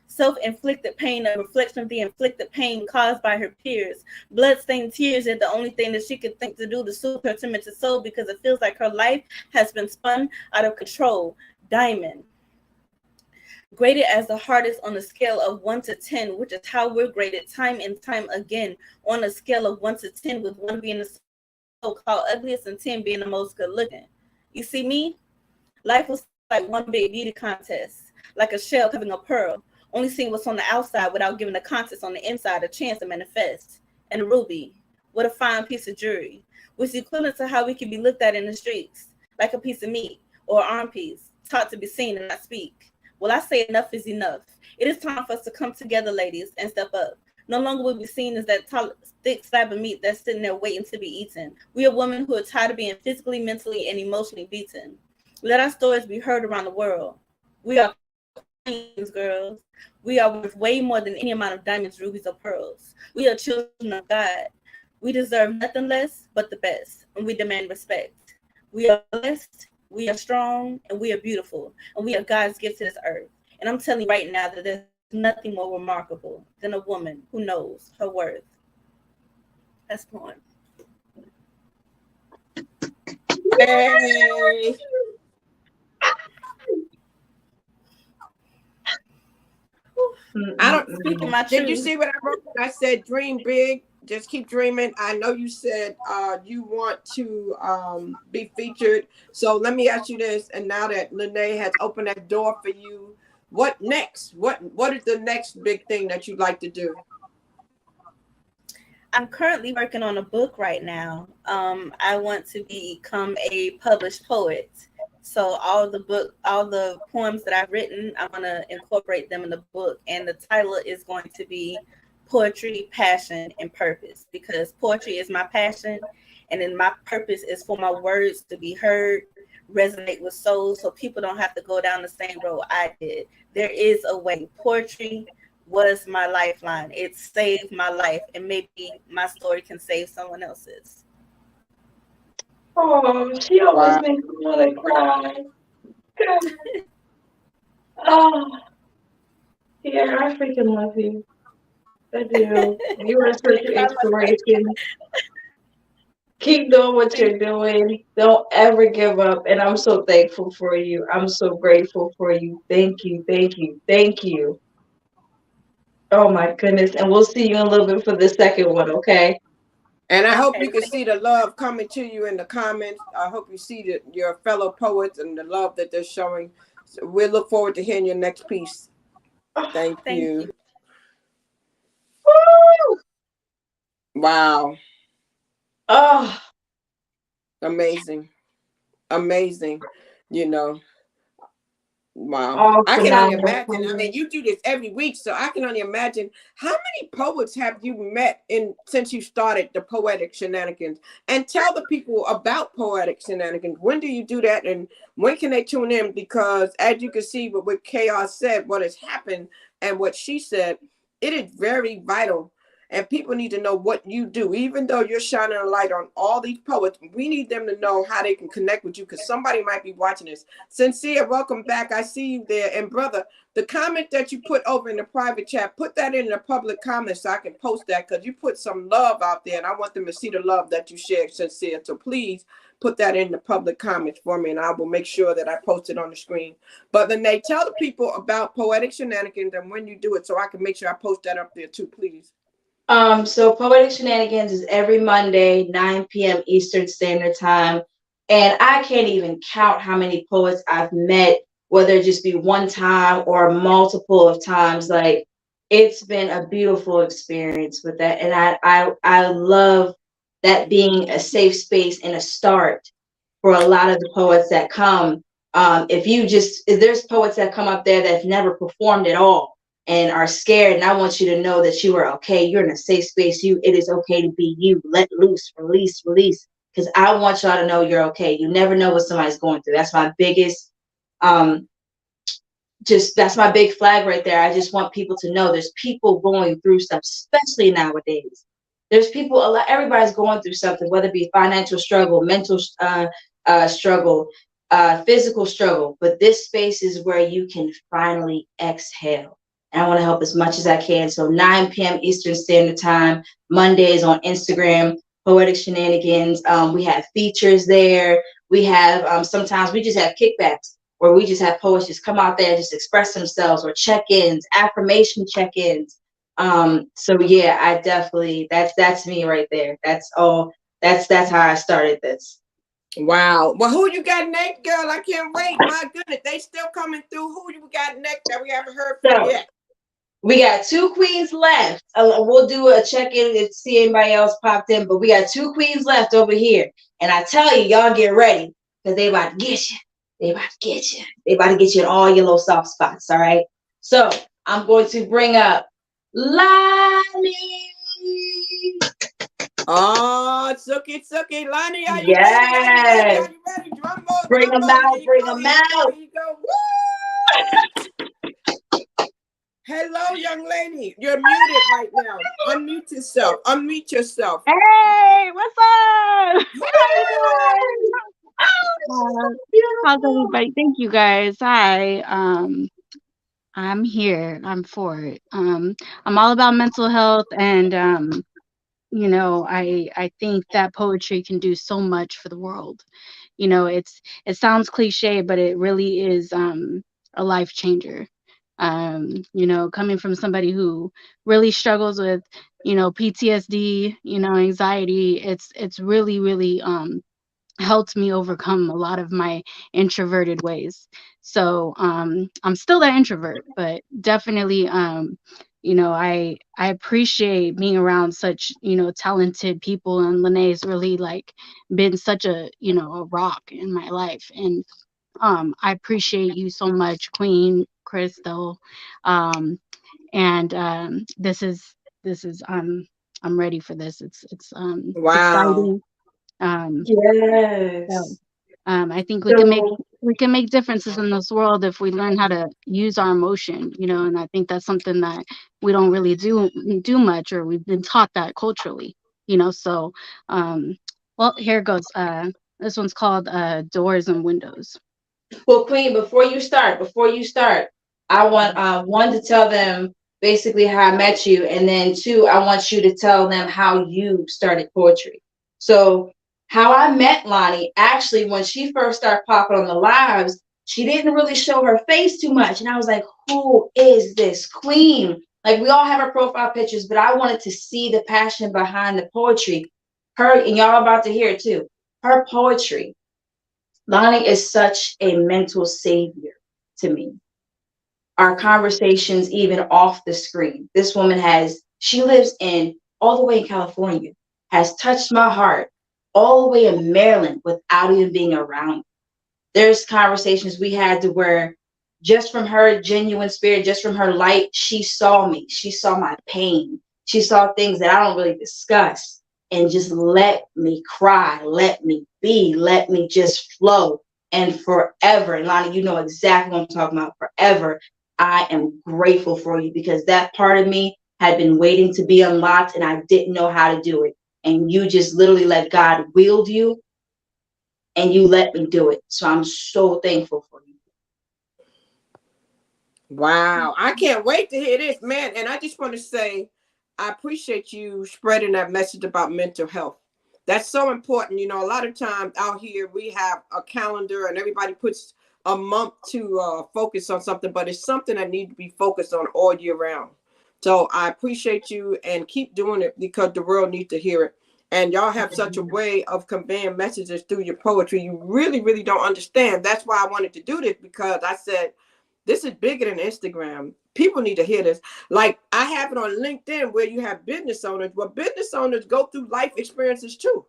Self-inflicted pain, a reflection of the inflicted pain caused by her peers. Blood-stained tears are the only thing that she could think to do to soothe her tormented soul because it feels like her life has been spun out of control. Diamond. Graded as the hardest on a scale of 1 to 10, which is how we're graded time and time again on a scale of 1 to 10, with 1 being the so-called ugliest and 10 being the most good looking. You see me? Life was like one big beauty contest, like a shell covering a pearl, only seeing what's on the outside without giving the contents on the inside a chance to manifest. And a ruby, what a fine piece of jewelry, which is equivalent to how we can be looked at in the streets, like a piece of meat or arm piece, taught to be seen and not speak. Well, I say enough is enough. It is time for us to come together, ladies, and step up. No longer will be seen as that thick slab of meat that's sitting there waiting to be eaten. We are women who are tired of being physically, mentally, and emotionally beaten. Let our stories be heard around the world. We are queens, girls. We are worth way more than any amount of diamonds, rubies, or pearls. We are children of God. We deserve nothing less but the best, and we demand respect. We are blessed, we are strong, and we are beautiful, and we are God's gift to this earth. And I'm telling you right now that there's nothing more remarkable than a woman who knows her worth. That's poem. Hey. I don't Speaking my Did you truth. see what I wrote? I said dream big, just keep dreaming. I know you said you want to be featured. So let me ask you this, and now that Lanai has opened that door for you, what next? What is the next big thing that you'd like to do? I'm currently working on a book right now. I want to become a published poet. So all the poems that I've written, I'm gonna incorporate them in the book, and the title is going to be Poetry, Passion, and Purpose, because poetry is my passion, and then my purpose is for my words to be heard, resonate with souls, so people don't have to go down the same road I did. There is a way. Poetry was my lifeline. It saved my life, and maybe my story can save someone else's. Oh, she almost makes me want to cry. Oh, yeah, I freaking love you. I do. You are such an inspiration. Keep doing what you're doing. Don't ever give up. And I'm so thankful for you. I'm so grateful for you. Thank you. Thank you. Thank you. Oh my goodness. And we'll see you in a little bit for the second one, okay? And I hope you can see the love coming to you in the comments. I hope you see your fellow poets and the love that they're showing. So we look forward to hearing your next piece. Thank you. Woo! Wow. Oh, Amazing. Amazing. You know. Wow. oh, I can only phenomenal. imagine. I mean, you do this every week, so I can only imagine how many poets have you met since you started the Poetic Shenanigans? And tell the people about Poetic Shenanigans. When do you do that, and when can they tune in? Because as you can see, what Chaos said, what has happened, and what she said, it is very vital. And people need to know what you do. Even though you're shining a light on all these poets, we need them to know how they can connect with you, because somebody might be watching this. Sincere, welcome back. I see you there. And brother, the comment that you put over in the private chat, put that in the public comment so I can post that, because you put some love out there, and I want them to see the love that you shared, Sincere. So please put that in the public comments for me, and I will make sure that I post it on the screen. But then they tell the people about Poetic Shenanigans and when you do it, so I can make sure I post that up there too, please. So Poetic Shenanigans is every Monday, 9 p.m. Eastern Standard Time. And I can't even count how many poets I've met, whether it just be one time or multiple of times. Like, it's been a beautiful experience with that. And I love that being a safe space and a start for a lot of the poets that come. If there's poets that come up there that've never performed at all and are scared, and I want you to know that you are okay. You're in a safe space. It is okay to be you. Let loose, release. Because I want y'all to know you're okay. You never know what somebody's going through. That's my biggest, that's my big flag right there. I just want people to know there's people going through stuff, especially nowadays. There's people, everybody's going through something, whether it be financial struggle, mental struggle, physical struggle. But this space is where you can finally exhale. And I want to help as much as I can. So 9 p.m. Eastern Standard Time, Mondays on Instagram, Poetic Shenanigans. We have features there. We have, sometimes we just have kickbacks. where we just have poets just come out there and just express themselves, or check-ins, affirmation check-ins. So yeah, I definitely, that's me right there. That's all. That's how I started this. Wow. Well, who you got next, girl? I can't wait. My goodness, they still coming through. Who you got next that we haven't heard from So yet? we got 2 queens left. We'll do a check-in if see anybody else popped in, but we got 2 queens left over here. And I tell you, y'all get ready, because they about to get you. They about to get you. They about to get you in all your little soft spots, all right? So I'm going to bring up Lanai. Oh, Suki, Lanai, are you ready? Yes. Are you ready? Drum roll, Bring drum them roll. out, bring them out. Here you go. Woo! Hello, young lady. You're muted right now. Unmute yourself. Unmute yourself. Hey, what's up? How's everybody? Thank you guys. Hi. I'm here. I'm for it. I'm all about mental health, and I think that poetry can do so much for the world. It sounds cliche, but it really is a life changer. Coming from somebody who really struggles with, PTSD, anxiety, it's really, really helped me overcome a lot of my introverted ways. So I'm still that introvert, but definitely I appreciate being around such, talented people, and Lanai's really like been such a rock in my life. And I appreciate you so much, Queen Crystal. And this is I'm ready for this. It's Wow. exciting. Yes. So, I think we can make differences in this world if we learn how to use our emotion, and I think that's something that we don't really do much, or we've been taught that culturally, so well, here goes. This one's called Doors and Windows. Well, Queen, before you start, I want one to tell them basically how I met you, and then 2, I want you to tell them how you started poetry. So, how I met Lonnie, actually, when she first started popping on the lives, she didn't really show her face too much, and I was like, "Who is this Queen?" Like, we all have our profile pictures, but I wanted to see the passion behind the poetry. Her, and y'all about to hear it too. Her poetry. Lonnie is such a mental savior to me. Our conversations, even off the screen. This woman she lives all the way in California, has touched my heart all the way in Maryland without even being around. There's conversations we had to where just from her genuine spirit, just from her light, she saw me. She saw my pain. She saw things that I don't really discuss, and just let me cry, let me be, let me just flow. And forever, and Lonnie, you know exactly what I'm talking about, forever, I am grateful for you, because that part of me had been waiting to be unlocked, and I didn't know how to do it. And you just literally let God wield you, and you let me do it. So I'm so thankful for you. Wow. I can't wait to hear this, man. And I just want to say, I appreciate you spreading that message about mental health. That's so important. A lot of times out here, we have a calendar and everybody puts a month to focus on something, but it's something that needs to be focused on all year round. So I appreciate you, and keep doing it, because the world needs to hear it. And y'all have such a way of conveying messages through your poetry. You really, really don't understand. That's why I wanted to do this, because I said, this is bigger than Instagram. People need to hear this. Like, I have it on LinkedIn, where you have business owners. Well, business owners go through life experiences too.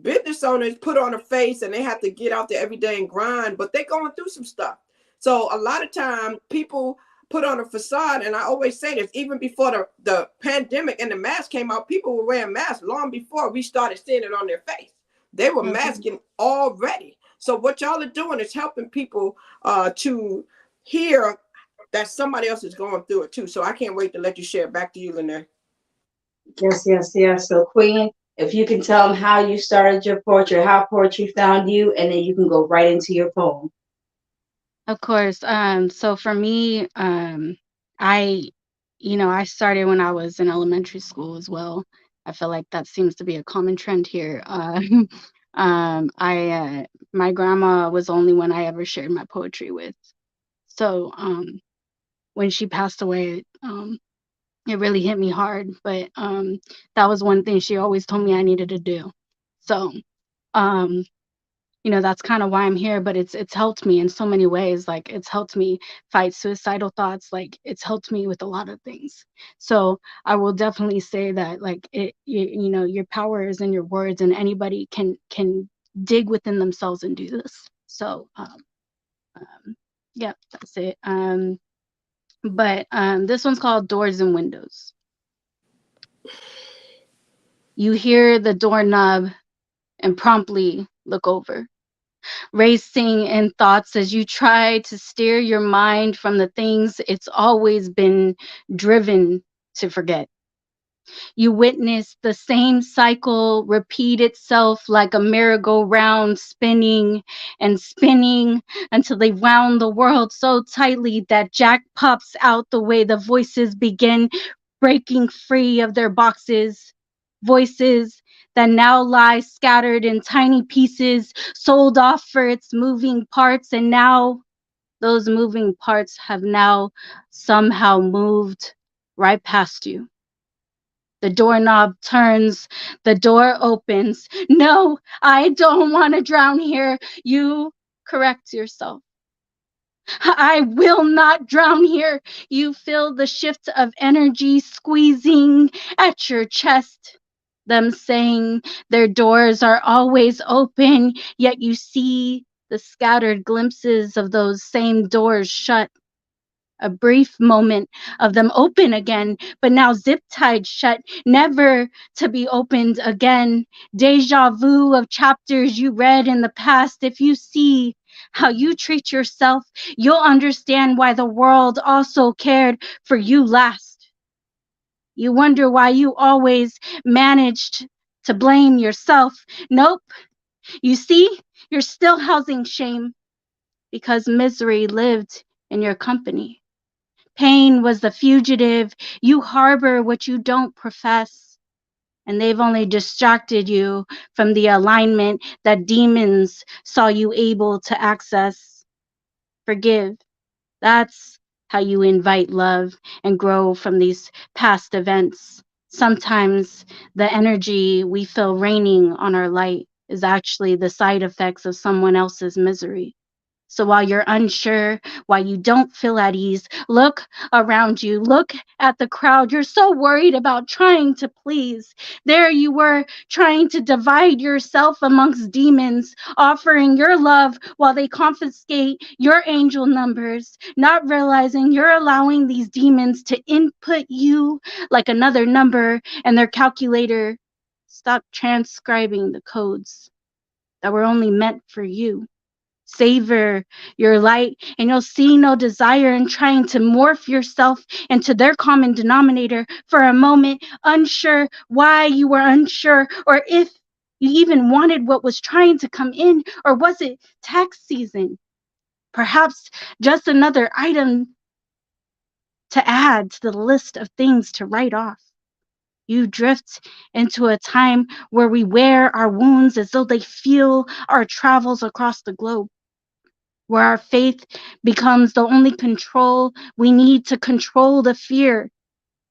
Business owners put on a face and they have to get out there every day and grind, but they're going through some stuff. So a lot of time people put on a facade. And I always say this, even before the pandemic and the mask came out, people were wearing masks long before we started seeing it on their face. They were masking already. So what y'all are doing is helping people to hear that somebody else is going through it too. So I can't wait to let you share. Back to you, Lanai. Yes. So, Queen, if you can tell them how you started your poetry, how poetry found you, and then you can go right into your poem. Of course. So for me, I I started when I was in elementary school as well. I feel like that seems to be a common trend here. My grandma was the only one I ever shared my poetry with. So when she passed away, it really hit me hard. But that was one thing she always told me I needed to do. So that's kind of why I'm here. But it's helped me in so many ways. Like, it's helped me fight suicidal thoughts. Like, it's helped me with a lot of things. So I will definitely say that, like, your power is in your words, and anybody can dig within themselves and do this. So yeah, that's it. But this one's called Doors and Windows. You hear the doorknob and promptly look over, racing in thoughts as you try to steer your mind from the things it's always been driven to forget. You witness the same cycle repeat itself like a merry-go-round, spinning and spinning until they wound the world so tightly that Jack pops out the way the voices begin breaking free of their boxes. Voices that now lie scattered in tiny pieces, sold off for its moving parts, and now those moving parts have now somehow moved right past you. The doorknob turns, the door opens. No, I don't want to drown here. You correct yourself. I will not drown here. You feel the shift of energy squeezing at your chest. Them saying their doors are always open, yet you see the scattered glimpses of those same doors shut. A brief moment of them open again, but now zip-tied shut, never to be opened again. Deja vu of chapters you read in the past. If you see how you treat yourself, you'll understand why the world also cared for you last. You wonder why you always managed to blame yourself. Nope. You see, you're still housing shame because misery lived in your company. Pain was the fugitive. You harbor what you don't profess. And they've only distracted you from the alignment that demons saw you able to access. Forgive. That's how you invite love and grow from these past events. Sometimes the energy we feel raining on our light is actually the side effects of someone else's misery. So while you're unsure, while you don't feel at ease, look around you, look at the crowd. You're so worried about trying to please. There you were trying to divide yourself amongst demons, offering your love while they confiscate your angel numbers, not realizing you're allowing these demons to input you like another number in their calculator. Stop transcribing the codes that were only meant for you. Savor your light, and you'll see no desire in trying to morph yourself into their common denominator for a moment, unsure why you were unsure, or if you even wanted what was trying to come in, or was it tax season? Perhaps just another item to add to the list of things to write off. You drift into a time where we wear our wounds as though they fuel our travels across the globe, where our faith becomes the only control we need to control the fear.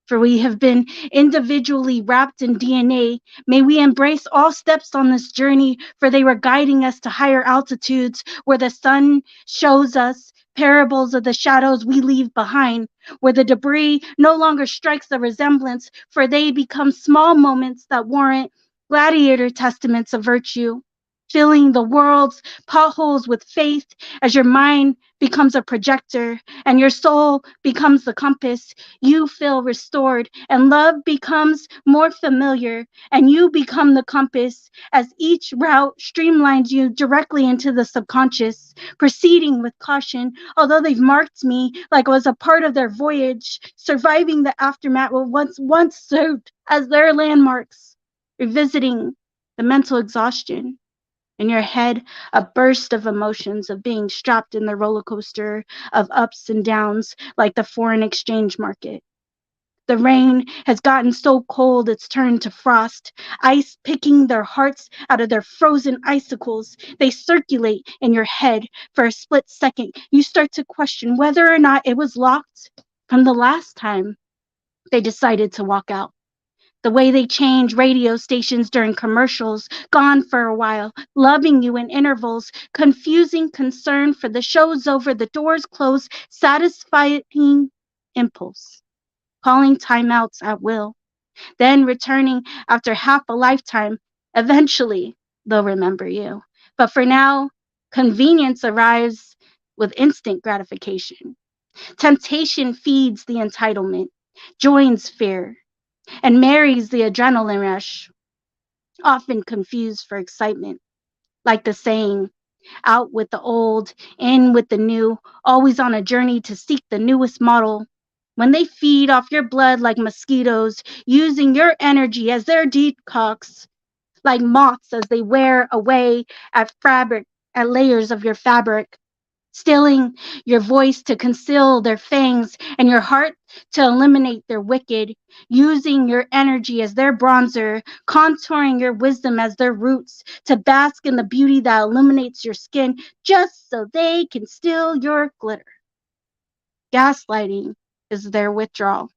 For we have been individually wrapped in DNA. May we embrace all steps on this journey, for they were guiding us to higher altitudes, where the sun shows us parables of the shadows we leave behind, where the debris no longer strikes a resemblance, for they become small moments that warrant gladiator testaments of virtue, filling the world's potholes with faith as your mind becomes a projector and your soul becomes the compass. You feel restored and love becomes more familiar, and you become the compass as each route streamlines you directly into the subconscious, proceeding with caution. Although they've marked me like I was a part of their voyage, surviving the aftermath will once served as their landmarks, revisiting the mental exhaustion. In your head, a burst of emotions of being strapped in the roller coaster of ups and downs like the foreign exchange market. The rain has gotten so cold it's turned to frost, ice picking their hearts out of their frozen icicles. They circulate in your head for a split second. You start to question whether or not it was locked from the last time they decided to walk out. The way they change radio stations during commercials, gone for a while, loving you in intervals, confusing concern for the show's over, the doors closed, satisfying impulse, calling timeouts at will, then returning after half a lifetime. Eventually, they'll remember you. But for now, convenience arrives with instant gratification. Temptation feeds the entitlement, joins fear, and marries the adrenaline rush, often confused for excitement. Like the saying, out with the old, in with the new, always on a journey to seek the newest model. When they feed off your blood like mosquitoes, using your energy as their detox, like moths as they wear away at layers of your fabric, stealing your voice to conceal their fangs and your heart to eliminate their wicked, using your energy as their bronzer, contouring your wisdom as their roots to bask in the beauty that illuminates your skin just so they can steal your glitter. Gaslighting is their withdrawal,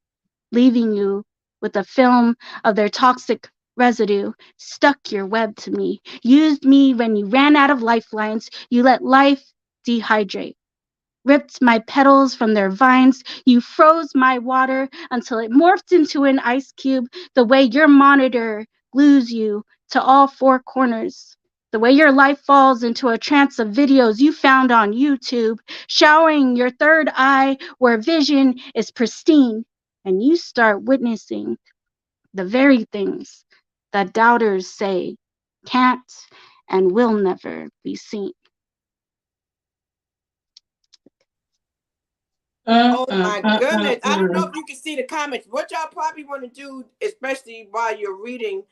leaving you with a film of their toxic residue. Stuck your web to me, used me when you ran out of lifelines. You let life dehydrate, ripped my petals from their vines. You froze my water until it morphed into an ice cube. The way your monitor glues you to all four corners. The way your life falls into a trance of videos you found on YouTube, showering your third eye where vision is pristine, and you start witnessing the very things that doubters say can't and will never be seen. Oh my goodness. I don't know if you can see the comments. What y'all probably want to do, especially while you're reading,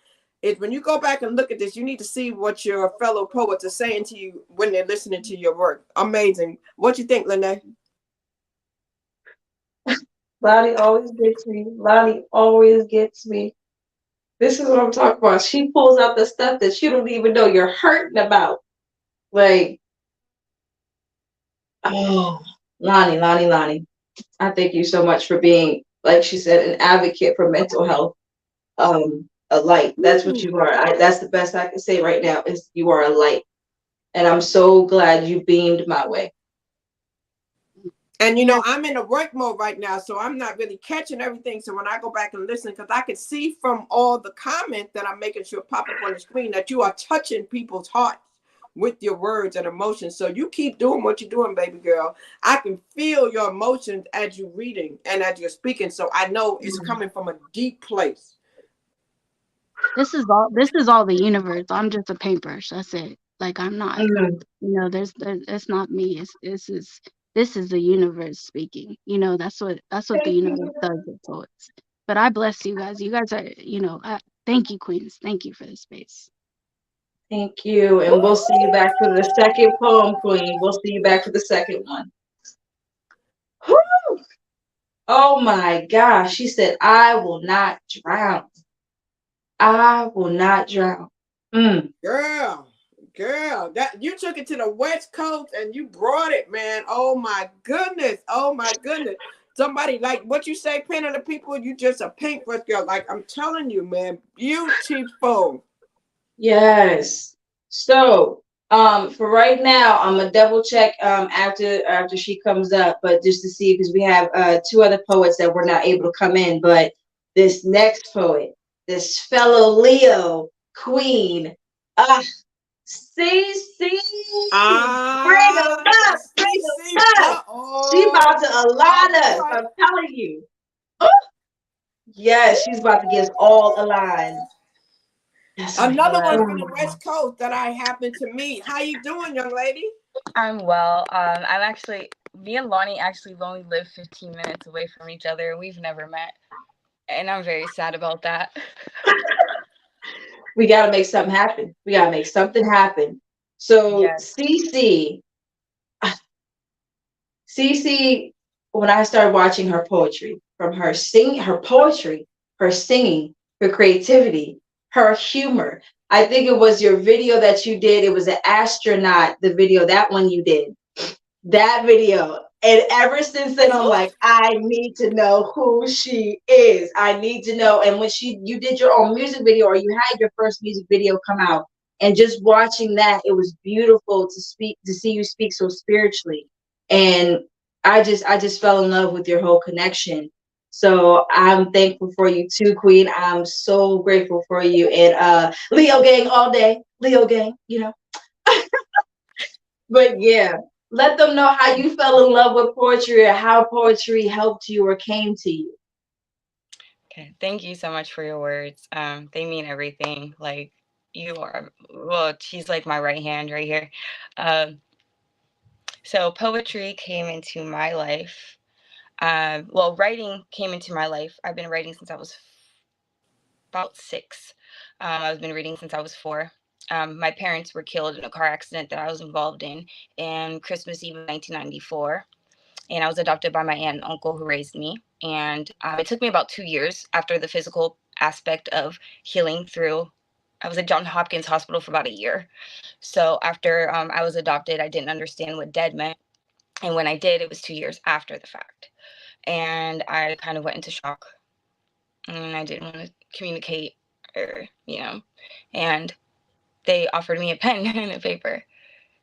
is when you go back and look at this, you need to see what your fellow poets are saying to you when they're listening to your work. Amazing. What you think, Lanai? Lonnie always gets me. Lonnie always gets me. This is what I'm talking about. She pulls out the stuff that you don't even know you're hurting about. Like, oh, Lonnie. I thank you so much for being, like she said, an advocate for mental health. A light. That's what you are. That's the best I can say right now is you are a light. And I'm so glad you beamed my way. And you know, I'm in a work mode right now, so I'm not really catching everything. So when I go back and listen, because I can see from all the comments that I'm making sure pop up on the screen that you are touching people's hearts with your words and emotions. So you keep doing what you're doing, baby girl. I can feel your emotions as you're reading and as you're speaking. So I know it's coming from a deep place. This is all the universe. I'm just a paintbrush. That's it. Like I'm not, you know, it's not me. This is the universe speaking. You know, that's what the universe does with poets. But I bless you guys. You guys are, you know, thank you, queens. Thank you for the space. Thank you. And we'll see you back for the second poem, Queen. We'll see you back for the second one. Whew. Oh my gosh. She said, I will not drown. I will not drown. Girl, that you took it to the West Coast and you brought it, man. Oh my goodness. Somebody, like what you say, painting the people, you just a paintbrush girl. Like I'm telling you, man, beautiful. Yes. So for right now, I'm gonna double check after she comes up, but just to see, because we have two other poets that were not able to come in, but this next poet, this fellow Leo Queen, CC, bring them up. She about to align us. I'm telling you. Yes, she's about to get us all aligned. Another one from the West Coast that I happened to meet. How you doing, young lady? I'm well. I'm actually, me and Lonnie actually only live 15 minutes away from each other. We've never met. And I'm very sad about that. We got to make something happen. So yes. CC, when I started watching her poetry, from her her poetry, her singing, her creativity, her humor. I think it was your video that you did. It was an astronaut, the video, that one you did. That video. And ever since then, I'm like, I need to know who she is. I need to know. And when you did your own music video, or you had your first music video come out, and just watching that, it was beautiful to see you speak so spiritually. And I just fell in love with your whole connection. So I'm thankful for you too, Queen. I'm so grateful for you. And Leo gang all day. Leo gang, But yeah, let them know how you fell in love with poetry, or how poetry helped you or came to you. Okay, thank you so much for your words. They mean everything. Like, you are, well, she's like my right hand right here. So poetry came into my life. Well, writing came into my life. I've been writing since I was about 6. I've been reading since I was 4. My parents were killed in a car accident that I was involved in Christmas Eve of 1994. And I was adopted by my aunt and uncle who raised me. And it took me about 2 years after the physical aspect of healing through. I was at Johns Hopkins Hospital for about a year. So after I was adopted, I didn't understand what dead meant. And when I did, it was 2 years after the fact. And I kind of went into shock. And I didn't want to communicate, or, and they offered me a pen and a paper.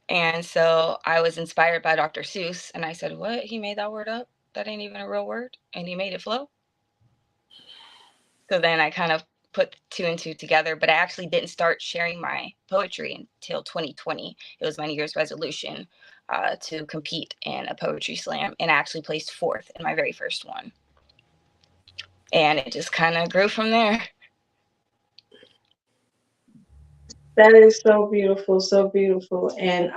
And so I was inspired by Dr. Seuss, and I said, what? He made that word up? That ain't even a real word? And he made it flow? So then I kind of put 2 and 2 together, but I actually didn't start sharing my poetry until 2020. It was my New Year's resolution to compete in a poetry slam, and I actually placed 4th in my very first one. And it just kind of grew from there. That is so beautiful, so beautiful. And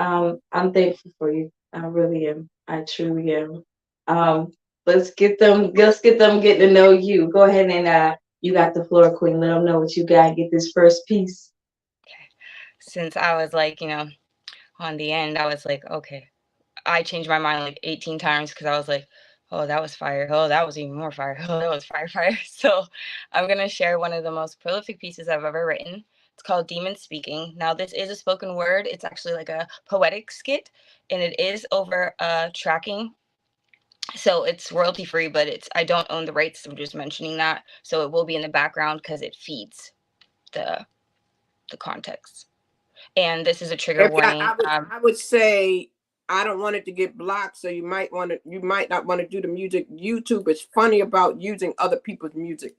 I'm thankful for you. I really am. I truly am. Let's get them getting to know you. Go ahead and you got the floor, Queen. Let them know what you got. Get this first piece. Okay. Since I was like, on the end, I was like, okay. I changed my mind like 18 times because I was like, oh, that was fire. Oh, that was even more fire. Oh, that was fire. So I'm going to share one of the most prolific pieces I've ever written. It's called Demon Speaking. Now, this is a spoken word. It's actually like a poetic skit, and it is over tracking. So it's royalty free, but I don't own the rights. I'm just mentioning that. So it will be in the background because it feeds the context. And this is a trigger warning. I would say I don't want it to get blocked, so you might not want to do the music. YouTube is funny about using other people's music.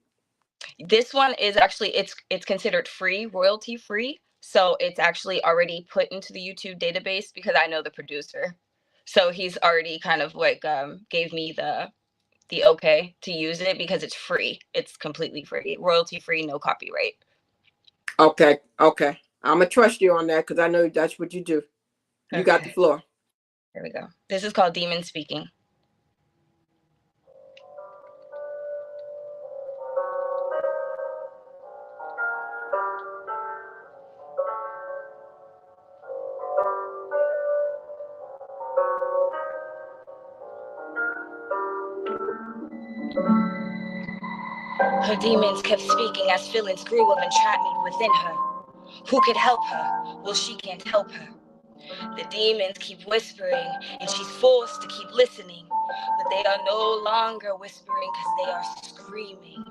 This one is actually it's considered free, royalty free. So it's actually already put into the YouTube database because I know the producer. So he's already kind of like gave me the okay to use it because it's free. It's completely free, royalty free, no copyright. Okay. I'm gonna trust you on that because I know that's what you do. You got the floor. Here we go. This is called Demon Speaking. Her demons kept speaking as feelings grew of entrapment within her. Who could help her? Well, she can't help her. The demons keep whispering, and she's forced to keep listening. But they are no longer whispering because they are screaming.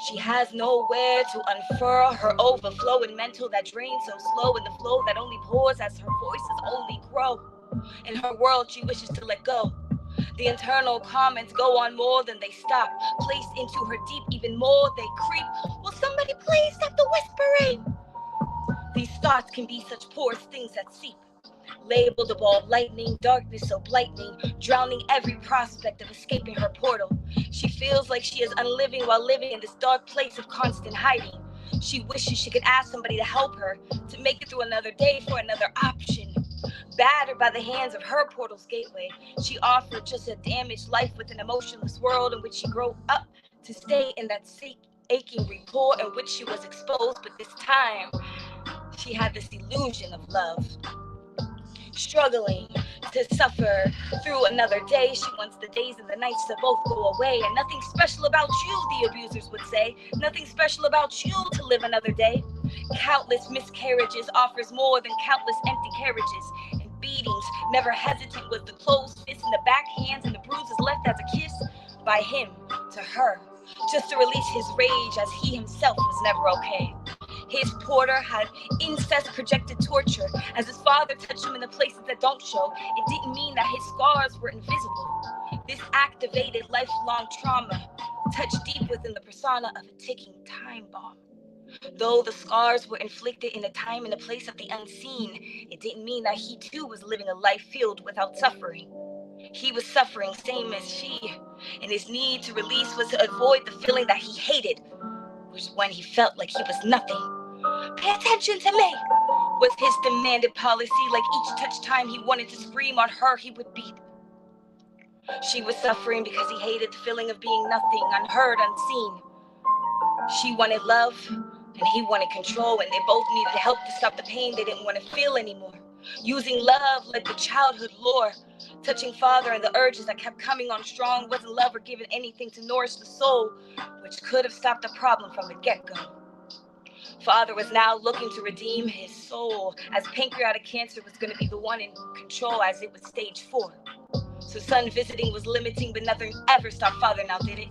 She has nowhere to unfurl her overflowing mental that drains so slow, and the flow that only pours as her voices only grow. In her world, she wishes to let go. The internal comments go on more than they stop, placed into her deep even more they creep. Will somebody please stop the whispering? These thoughts can be such porous things that seep. Labeled a ball of lightning, darkness so blightening, drowning every prospect of escaping her portal. She feels like she is unliving while living in this dark place of constant hiding. She wishes she could ask somebody to help her, to make it through another day for another option. Battered by the hands of her portal's gateway, she offered just a damaged life with an emotionless world in which she grew up to stay in that aching rapport in which she was exposed, but this time she had this illusion of love. Struggling to suffer through another day. She wants the days and the nights to both go away. And nothing special about you, the abusers would say. Nothing special about you to live another day. Countless miscarriages offers more than countless empty carriages. And beatings, never hesitant with the closed fists and the backhands and the bruises left as a kiss by him to her, just to release his rage as he himself was never okay. His porter had incest projected torture as his father touched him in the places that don't show. It didn't mean that his scars were invisible. This activated lifelong trauma touched deep within the persona of a ticking time bomb. Though the scars were inflicted in a time and a place of the unseen, it didn't mean that he too was living a life filled without suffering. He was suffering same as she, and his need to release was to avoid the feeling that he hated, which was when he felt like he was nothing. Pay attention to me, was his demanded policy. Like each touch time he wanted to scream on her, he would beat. She was suffering because he hated the feeling of being nothing, unheard, unseen. She wanted love, and he wanted control, and they both needed help to stop the pain they didn't want to feel anymore. Using love like the childhood lore, touching father and the urges that kept coming on strong. Wasn't love or given anything to nourish the soul, which could have stopped the problem from the get-go. Father was now looking to redeem his soul, as pancreatic cancer was going to be the one in control as it was stage 4. So son visiting was limiting, but nothing ever stopped father now, did it?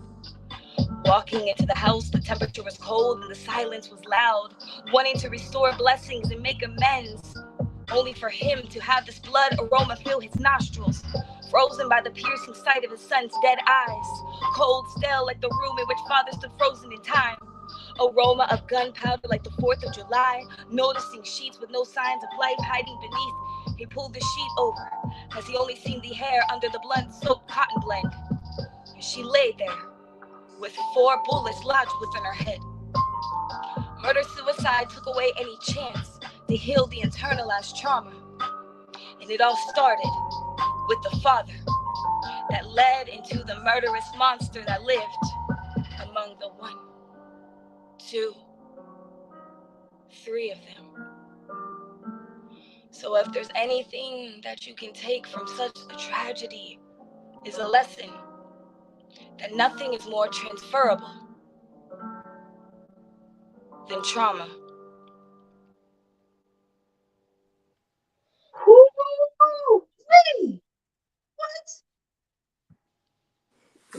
Walking into the house, the temperature was cold and the silence was loud, wanting to restore blessings and make amends, only for him to have this blood aroma fill his nostrils, frozen by the piercing sight of his son's dead eyes, cold, stale like the room in which father stood frozen in time. Aroma of gunpowder like the 4th of July, noticing sheets with no signs of life hiding beneath. He pulled the sheet over, as he only seen the hair under the blood-soaked cotton blend. And she lay there, with 4 bullets lodged within her head. Murder-suicide took away any chance to heal the internalized trauma. And it all started with the father that led into the murderous monster that lived among the 1, 2, 3 of them. So if there's anything that you can take from such a tragedy, is a lesson that nothing is more transferable than trauma.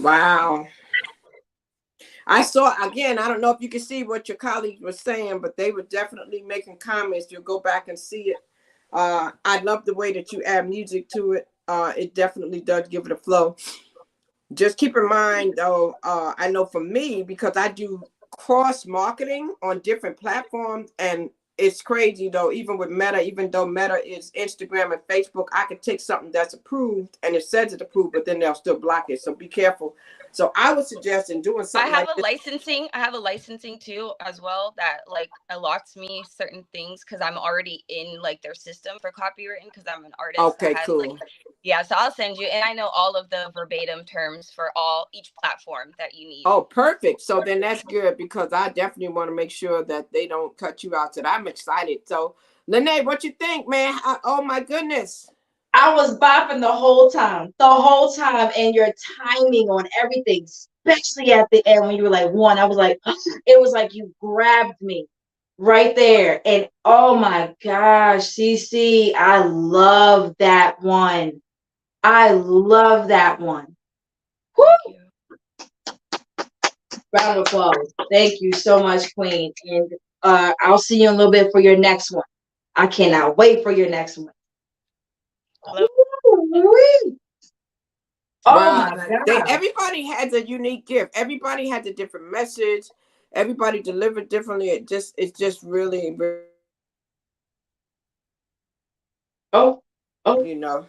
Wow. I saw, again, I don't know if you can see what your colleagues were saying, but they were definitely making comments. You'll go back and see it. I love the way that you add music to it. It definitely does give it a flow. Just keep in mind, though, I know for me, because I do cross marketing on different platforms, and it's crazy, though, even with Meta, even though Meta is Instagram and Facebook, I could take something that's approved and it says it's approved, but then they'll still block it. So be careful. So I would suggest in doing something I have a licensing too as well that like allots me certain things because I'm already in like their system for copywritten because I'm an artist. Okay, cool. Like, yeah, so I'll send you, and I know all of the verbatim terms for each platform that you need. Oh, perfect. So then that's good, because I definitely want to make sure that they don't cut you out. So I'm excited. So Lanai, what you think, man? Oh my goodness. I was bopping the whole time, and your timing on everything, especially at the end when you were like 1, I was like, it was like you grabbed me right there. And oh my gosh, CC, I love that one. Woo! Round of applause. Thank you so much, Queen. And I'll see you in a little bit for your next one. I cannot wait for your next one. Oh Wow. my God. Everybody has a unique gift. Everybody has a different message. Everybody delivered differently. It's just really, really you know.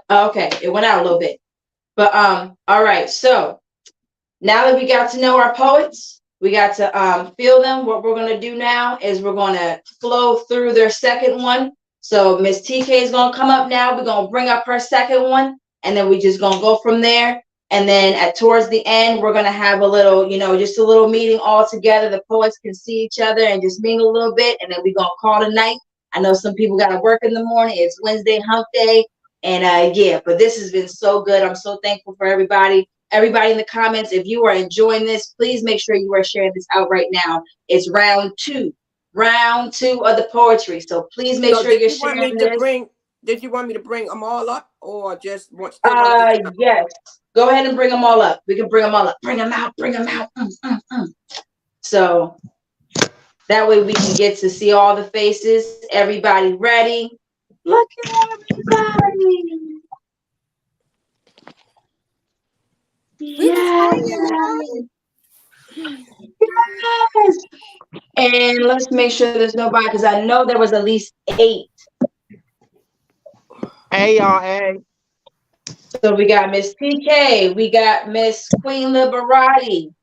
Okay, it went out a little bit. But all right, so now that we got to know our poets, we got to feel them. What we're gonna do now is we're gonna flow through their second one. So Miss TK is gonna come up now. We're gonna bring up her second one, and then we just gonna go from there. And then towards the end, we're gonna have a little, just a little meeting all together. The poets can see each other and just mingle a little bit, and then we're gonna call it a night. I know some people gotta work in the morning. It's Wednesday hump day. And yeah, but this has been so good. I'm so thankful for everybody. Everybody in the comments, if you are enjoying this, please make sure you are sharing this out right now. It's round two of the poetry. So please make sure you're sharing this. Did you want me to bring them all up, or just want? Yes. Go ahead and bring them all up. We can bring them all up. Bring them out. Bring them out. So that way we can get to see all the faces. Everybody ready? Look at everybody. Yes. Yes. And let's make sure there's nobody, because I know there was at least 8. Hey, y'all. Hey. So we got Miss TK. We got Miss Queen Liberati.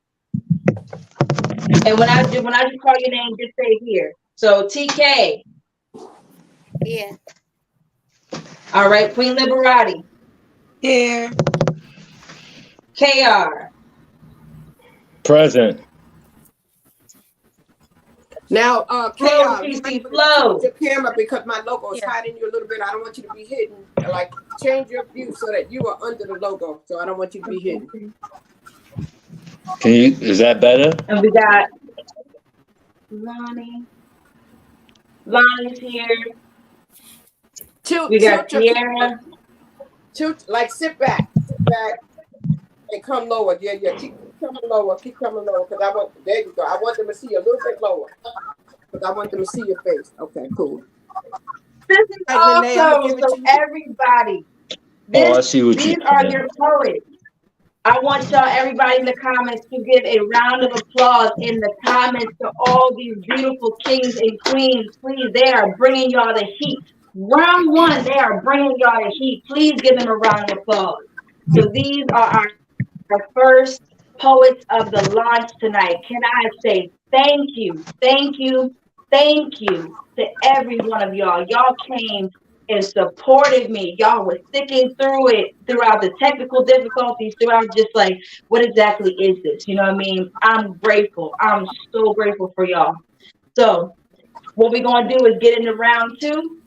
And when I just call your name, just say here. So TK. Yeah. All right, Queen Liberati. Here. KR. Present. Now, Flow, KR, you might Flow. your camera, because my logo is hiding you a little bit. I don't want you to be hidden. Like, change your view so that you are under the logo. So I don't want you to be hidden. Is that better? And we got Lonnie. Lonnie's here. We got Tierra. Like, sit back, and come lower. Yeah. Keep coming lower. Because I want. There you go. I want them to see you a little bit lower. Because I want them to see your face. Okay, cool. This is awesome. So everybody, I see what these are your poets. I want y'all, everybody in the comments, to give a round of applause in the comments to all these beautiful kings and queens. Please, they are bringing y'all the heat. Round 1, they are bringing y'all the heat. Please give them a round of applause. So these are our first poets of the launch tonight. Can I say thank you to every one of y'all. Y'all came and supported me. Y'all were sticking through it throughout the technical difficulties, throughout just like, what exactly is this? You know what I mean? I'm grateful. I'm so grateful for y'all. So what we're going to do is get into round 2.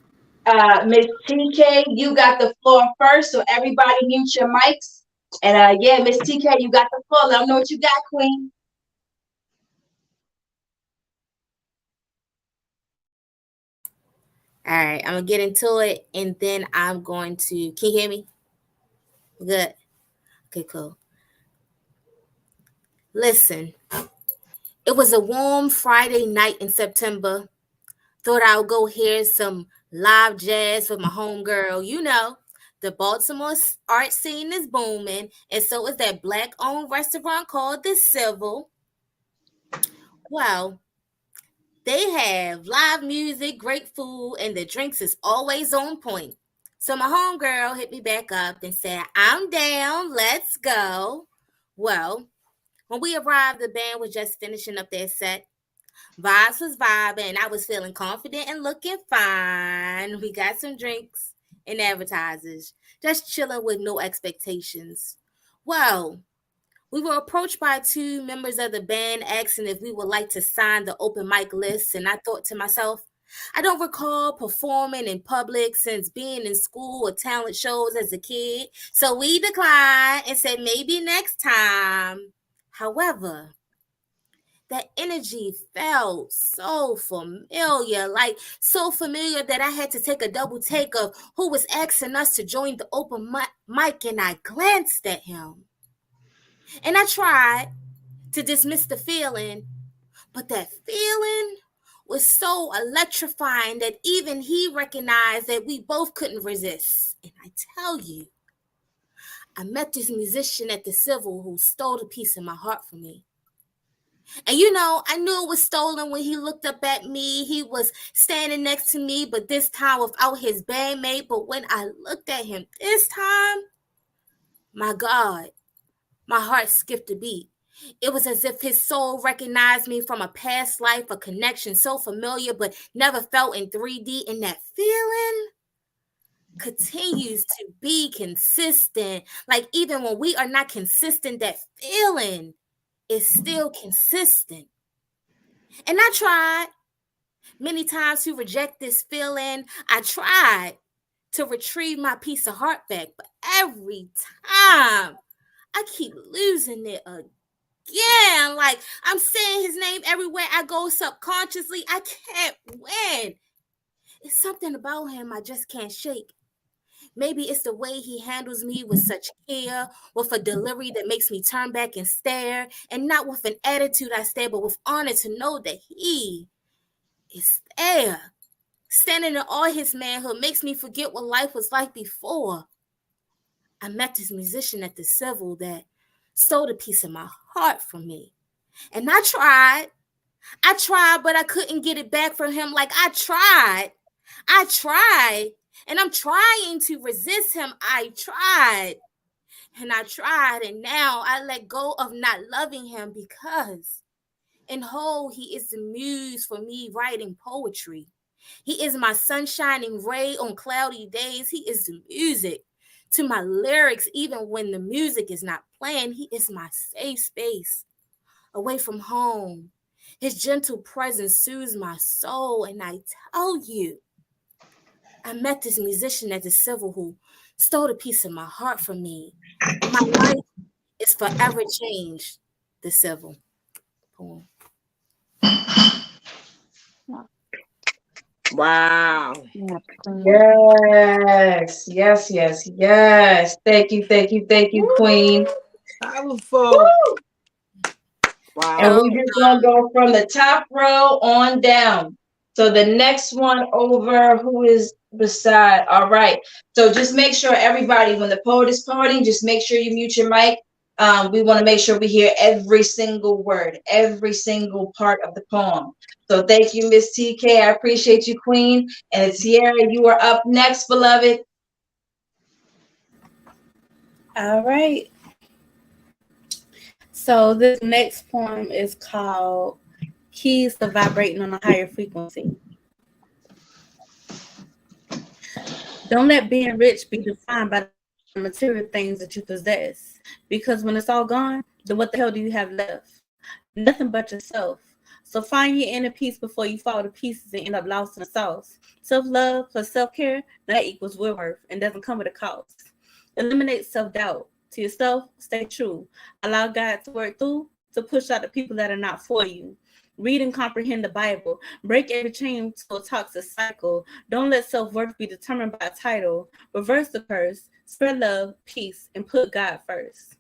Miss TK, you got the floor first. So everybody mute your mics. And yeah, Miss TK, you got the floor. Let them know what you got, Queen. All right, I'm going to get into it, and then I'm going to, can you hear me? Good. Okay, cool. Listen, it was a warm Friday night in September. Thought I would go hear some live jazz with my homegirl. You know, the Baltimore art scene is booming, and so is that Black-owned restaurant called The Civil. Well, they have live music, great food, and the drinks is always on point. So my homegirl hit me back up and said, I'm down, let's go. Well, when we arrived, the band was just finishing up their set. Vibes was vibing, and I was feeling confident and looking fine. We got some drinks and appetizers, just chilling with no expectations. Well, we were approached by 2 members of the band asking if we would like to sign the open mic list, and I thought to myself, I don't recall performing in public since being in school or talent shows as a kid, so we declined and said maybe next time. However, that energy felt so familiar, like so familiar that I had to take a double take of who was asking us to join the open mic, and I glanced at him. And I tried to dismiss the feeling, but that feeling was so electrifying that even he recognized that we both couldn't resist. And I tell you, I met this musician at the Civil who stole a piece of my heart from me. And you know, I knew it was stolen when he looked up at me. He was standing next to me, but this time without his bandmate. But when I looked at him this time, my God, my heart skipped a beat. It was as if his soul recognized me from a past life, a connection so familiar but never felt in 3D. And that feeling continues to be consistent. Like even when we are not consistent, that feeling is still consistent. And I tried many times to reject this feeling. I tried to retrieve my piece of heart back. But every time I keep losing it again. Like, I'm saying his name everywhere I go subconsciously. I can't win. It's something about him I just can't shake. Maybe it's the way he handles me with such care, with a delivery that makes me turn back and stare, and not with an attitude I stare, but with honor to know that he is there. Standing in all his manhood makes me forget what life was like before. I met this musician at the Civil that stole a piece of my heart from me. And I tried, but I couldn't get it back from him. Like, I tried, and I'm trying to resist him. I tried, and now I let go of not loving him because in whole, he is the muse for me writing poetry. He is my sunshining ray on cloudy days. He is the music to my lyrics, even when the music is not playing. He is my safe space away from home. His gentle presence soothes my soul. And I tell you, I met this musician at the Civil who stole a piece of my heart from me. And my life is forever changed. The Civil poem. Wow. Yes, yes, yes, yes. Thank you, Queen. Powerful. Woo! Wow. And we're just gonna go from the top row on down. So the next one over, who is beside? All right. So just make sure everybody, when the poet is poeting, just make sure you mute your mic. We want to make sure we hear every single word, every single part of the poem. So thank you, Miss TK. I appreciate you, Queen. And Sierra, you are up next, beloved. All right. So this next poem is called Keys to Vibrating on a Higher Frequency. Don't let being rich be defined by the material things that you possess. Because when it's all gone, then what the hell do you have left? Nothing but yourself. So find your inner peace before you fall to pieces and end up lost in the sauce. Self-love plus self-care, that equals real worth and doesn't come with a cost. Eliminate self-doubt. To yourself, stay true. Allow God to work through to push out the people that are not for you. Read and comprehend the Bible. Break every chain to a toxic cycle. Don't let self-worth be determined by a title. Reverse the curse. Spread love, peace, and put God first.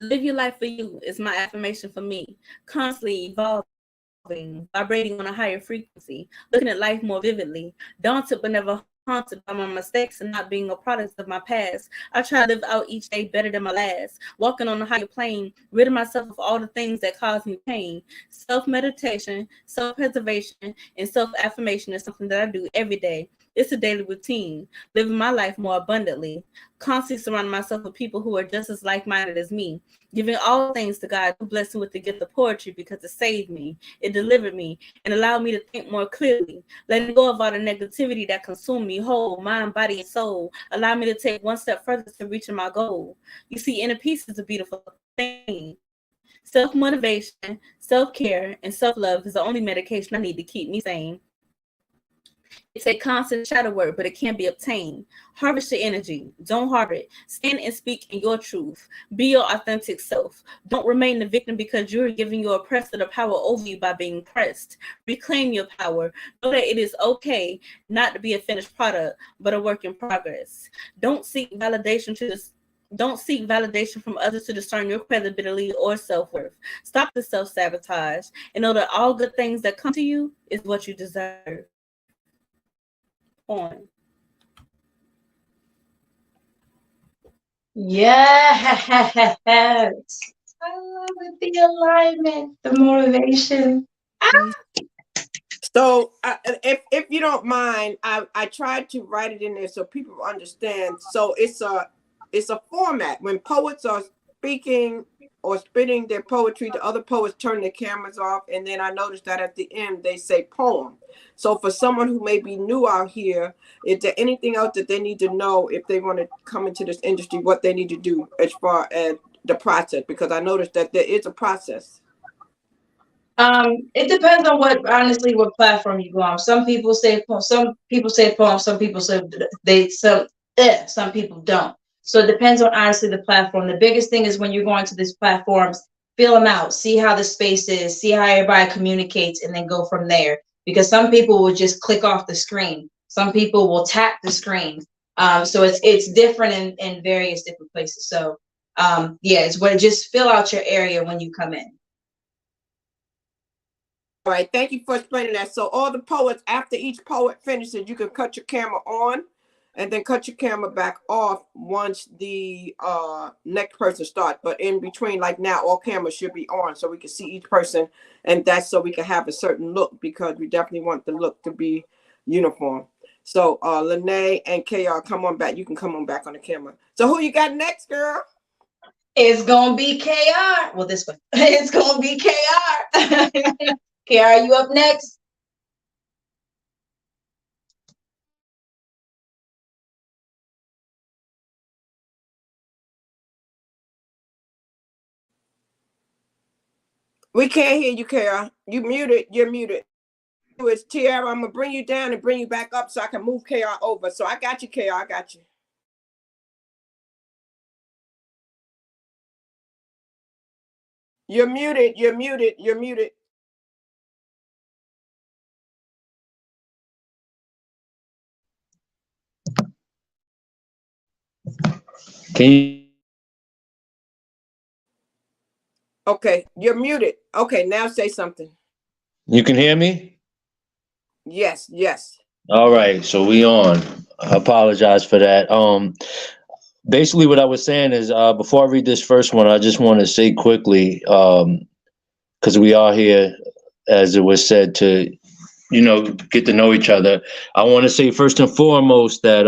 Live your life for you is my affirmation for me. Constantly evolving, vibrating on a higher frequency, looking at life more vividly, daunted but never haunted by my mistakes and not being a product of my past. I try to live out each day better than my last, walking on a higher plane, rid of myself of all the things that cause me pain. Self-meditation, self-preservation, and self-affirmation is something that I do every day. It's a daily routine, living my life more abundantly, constantly surrounding myself with people who are just as like-minded as me, giving all things to God, who blessed me with the gift of poetry because it saved me, it delivered me, and allowed me to think more clearly, letting go of all the negativity that consumed me whole, mind, body, and soul, allow me to take one step further to reaching my goal. You see, inner peace is a beautiful thing. Self-motivation, self-care, and self-love is the only medication I need to keep me sane. It's a constant shadow work, but it can be obtained. Harvest your energy. Don't harbor it. Stand and speak in your truth. Be your authentic self. Don't remain the victim because you're giving your oppressor the power over you by being pressed. Reclaim your power. Know that it is okay not to be a finished product, but a work in progress. Don't seek validation from others to discern your credibility or self-worth. Stop the self-sabotage and know that all good things that come to you is what you deserve. On. Yes. I love it. The alignment, the motivation. So if you don't mind, I tried to write it in there so people understand. So it's a format. When poets are speaking or spitting their poetry, the other poets turn their cameras off, and then I noticed that at the end they say poem. So for someone who may be new out here, is there anything else that they need to know if they want to come into this industry, what they need to do as far as the process? Because I noticed that there is a process. It depends on what platform you go on. Some people say poem, some people say poem, some people say some people don't. So it depends on honestly the platform. The biggest thing is when you're going to these platforms, feel them out, see how the space is, see how everybody communicates, and then go from there. Because some people will just click off the screen. Some people will tap the screen. So it's different in various different places. So yeah, it's what just fill out your area when you come in. All right, thank you for explaining that. So all the poets, after each poet finishes, you can cut your camera on and then cut your camera back off once the next person starts. But in between, like now, all cameras should be on so we can see each person, and that's so we can have a certain look, because we definitely want the look to be uniform. So Lanai and KR, come on back. You can come on back on the camera. So who you got next, girl? It's gonna be KR. Well, this one. It's gonna be KR. KR, you up next? We can't hear you, KR. You muted. You're muted. It's Tiara. I'm gonna bring you down and bring you back up so I can move KR over. So I got you, KR. I got you. You're muted. You're muted. You're muted. Can you? Okay, you're muted. Okay, now say something. You can hear me? Yes, yes. All right, so we on. I apologize for that. Basically what I was saying is before I read this first one, I just want to say quickly, because we are here, as it was said, to get to know each other. I want to say first and foremost that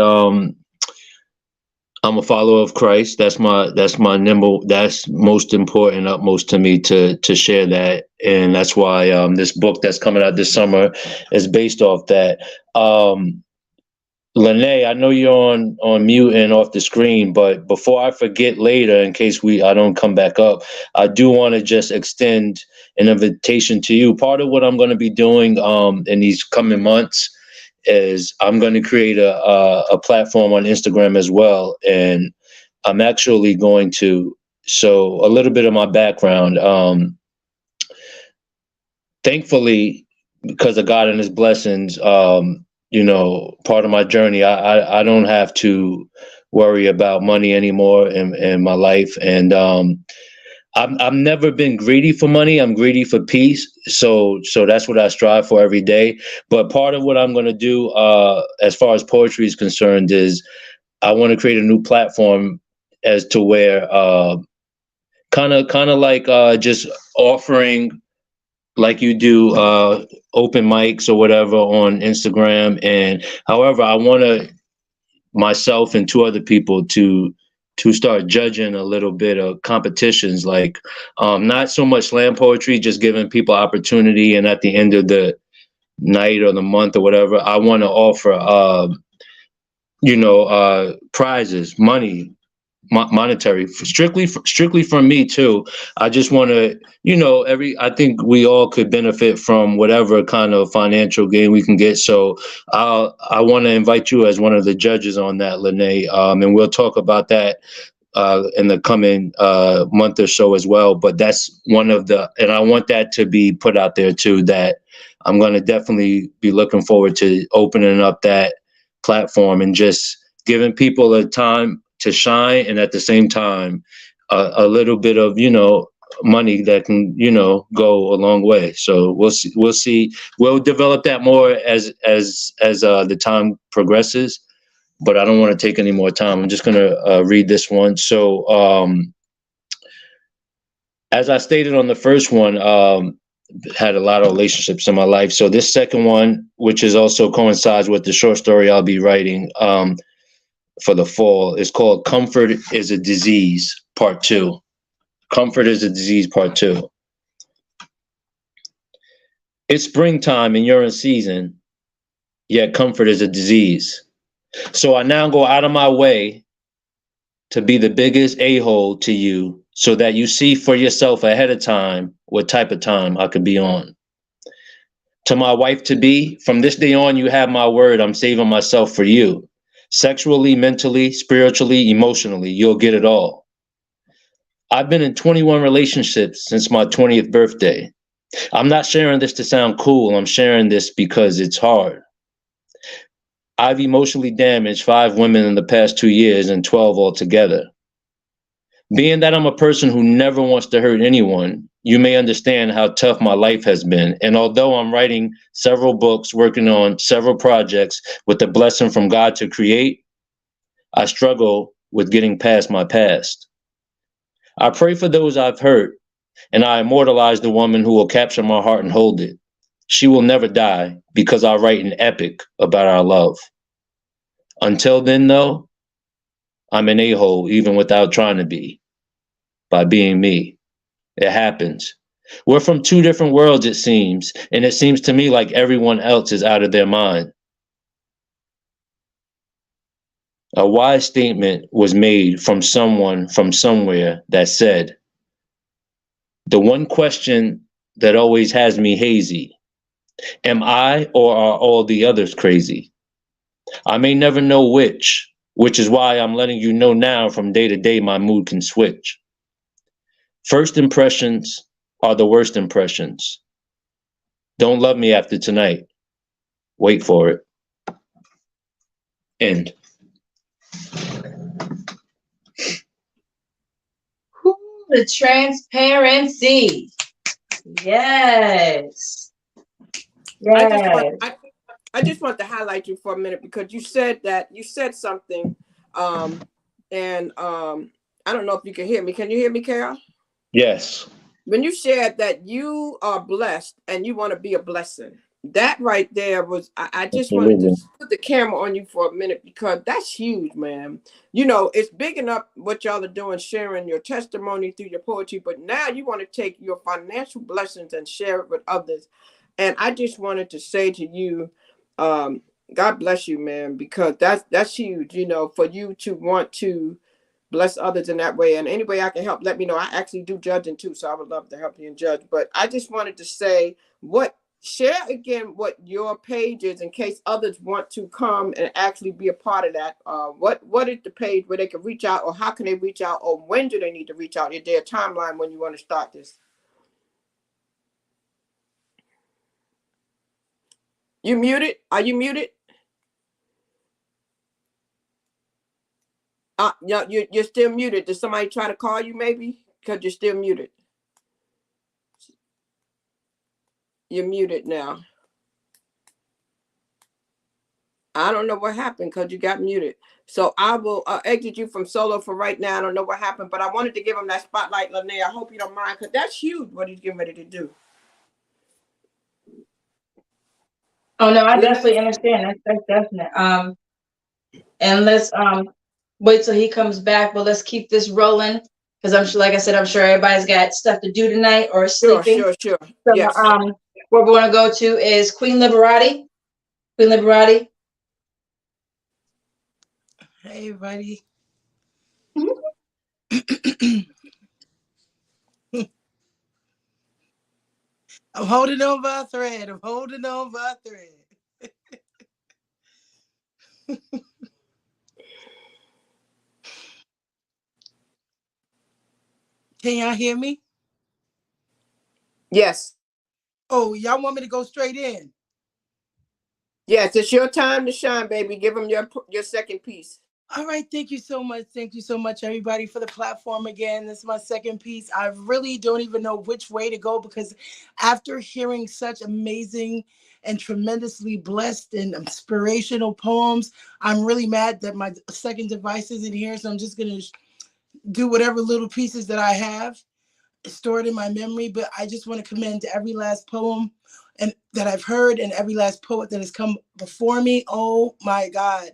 I'm a follower of Christ. That's most important, utmost to me to share that. And that's why this book that's coming out this summer is based off that. Lanai, I know you're on mute and off the screen, but before I forget later, in case I don't come back up, I do want to just extend an invitation to you. Part of what I'm going to be doing in these coming months is I'm going to create a platform on Instagram as well. And I'm actually going to, so a little bit of my background. Thankfully, because of God and his blessings, part of my journey, I don't have to worry about money anymore in my life. And I've never been greedy for money. I'm greedy for peace. So that's what I strive for every day. But part of what I'm going to do, as far as poetry is concerned, is I want to create a new platform as to where kind of like just offering, like you do, open mics or whatever on Instagram. And however, I want to myself and two other people to start judging a little bit of competitions, like not so much slam poetry, just giving people opportunity. And at the end of the night or the month or whatever, I want to offer, prizes, money, monetary, strictly from me too. I just want to, I think we all could benefit from whatever kind of financial gain we can get. So I want to invite you as one of the judges on that, Lanai, and we'll talk about that in the coming month or so as well. But that's one of and I want that to be put out there too, that I'm going to definitely be looking forward to opening up that platform and just giving people a time to shine, and at the same time, a little bit of, money that can, go a long way. So we'll see. We'll develop that more as the time progresses, but I don't want to take any more time. I'm just going to read this one. So as I stated on the first one, had a lot of relationships in my life. So this second one, which is also coincides with the short story I'll be writing, for the fall, is called Comfort is a Disease, Part 2. Comfort is a Disease, Part 2. It's springtime and you're in season, yet comfort is a disease. So I now go out of my way to be the biggest a-hole to you so that you see for yourself ahead of time what type of time I could be on. To my wife-to-be, from this day on, you have my word. I'm saving myself for you. Sexually, mentally, spiritually, emotionally, you'll get it all. I've been in 21 relationships since my 20th birthday. I'm not sharing this to sound cool. I'm sharing this because it's hard. I've emotionally damaged 5 women in the past 2 years and 12 altogether. Being that I'm a person who never wants to hurt anyone, you may understand how tough my life has been. And although I'm writing several books, working on several projects with the blessing from God to create, I struggle with getting past my past. I pray for those I've hurt, and I immortalize the woman who will capture my heart and hold it. She will never die because I write an epic about our love. Until then, though, I'm an a-hole even without trying to be, by being me. It happens. We're from 2 different worlds, it seems, and it seems to me like everyone else is out of their mind. A wise statement was made from someone from somewhere that said, the one question that always has me hazy, am I or are all the others crazy? I may never know which is why I'm letting you know now from day to day my mood can switch. First impressions are the worst impressions. Don't love me after tonight. Wait for it. End. The transparency. Yes. Yes. I just want to highlight you for a minute because you said something, and I don't know if you can hear me. Can you hear me, Carol? Yes. When you shared that you are blessed and you want to be a blessing, that right there was, I just wanted to put the camera on you for a minute because that's huge, man. You know, it's big enough what y'all are doing, sharing your testimony through your poetry, but now you want to take your financial blessings and share it with others. And I just wanted to say to you, God bless you, man, because that's huge, you know, for you to want to bless others in that way. And any way I can help, let me know. I actually do judging too, so I would love to help you and judge. But I just wanted to say share again what your page is in case others want to come and actually be a part of that. What is the page where they can reach out, or how can they reach out, or when do they need to reach out? Is there a timeline when you want to start this? You muted? Are you muted? Yeah, you're still muted. Did somebody try to call you maybe? Because you're still muted. You're muted now. I don't know what happened because you got muted. So I will exit you from solo for right now. I don't know what happened, but I wanted to give him that spotlight, Lanai. I hope you don't mind because that's huge what he's getting ready to do. Oh no, I definitely understand. That's definite. And let's wait till he comes back, but let's keep this rolling because I'm sure, like I said, I'm sure everybody's got stuff to do tonight or sleeping. Sure. So, Yes. Where we want to go to is Queen Liberati. Queen Liberati. Hey, everybody. I'm holding on by a thread. Can y'all hear me? Yes. Oh, y'all want me to go straight in? Yes, it's your time to shine, baby. Give them your second piece. All right, thank you so much. Thank you so much, everybody, for the platform again. This is my second piece. I really don't even know which way to go because after hearing such amazing and tremendously blessed and inspirational poems, I'm really mad that my second device isn't here. So I'm just going to do whatever little pieces that I have stored in my memory. But I just want to commend every last poem and that I've heard and every last poet that has come before me. Oh my God.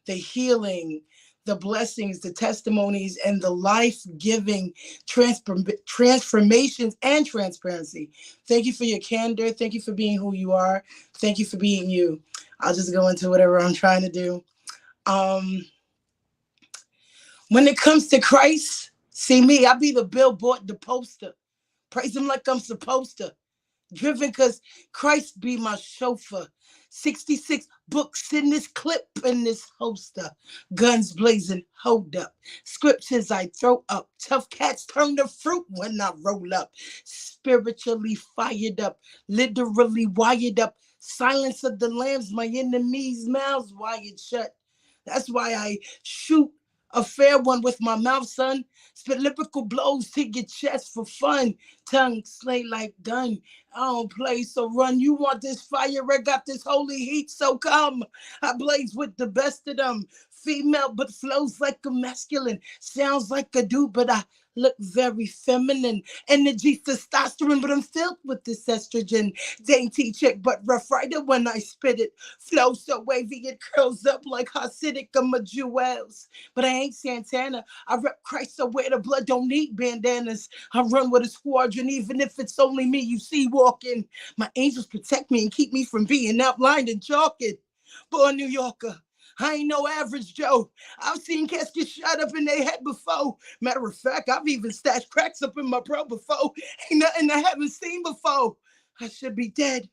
The healing, the blessings, the testimonies, and the life-giving transformations and transparency. Thank you for your candor. Thank you for being who you are. Thank you for being you. I'll just go into whatever I'm trying to do. When it comes to Christ, See me, I be the billboard, the poster. Praise him like I'm supposed to. Driven because Christ be my chauffeur. 66 books in this clip in this holster. Guns blazing, hold up. Scriptures I throw up. Tough cats turn to fruit when I roll up. Spiritually fired up. Literally wired up. Silence of the lambs, my enemies' mouths wired shut. That's why I shoot a fair one with my mouth, son. Spit lyrical blows to your chest for fun. Tongue slay like gun. I don't play, so run. You want this fire? I got this holy heat, so come. I blaze with the best of them. Female, but flows like a masculine. Sounds like a dude, but I look very feminine. Energy testosterone, but I'm filled with this estrogen. Dainty chick, but rough rider when I spit it. Flow so wavy, it curls up like Hasidic. I'm a jewels. But I ain't Santana. I rep Christ, so where the blood don't need bandanas. I run with a squadron, even if it's only me you see walking. My angels protect me and keep me from being outlined and chalking. Born New Yorker, I ain't no average Joe. I've seen cats get shot up in their head before. Matter of fact, I've even stashed cracks up in my bro before. Ain't nothing I haven't seen before. I should be dead,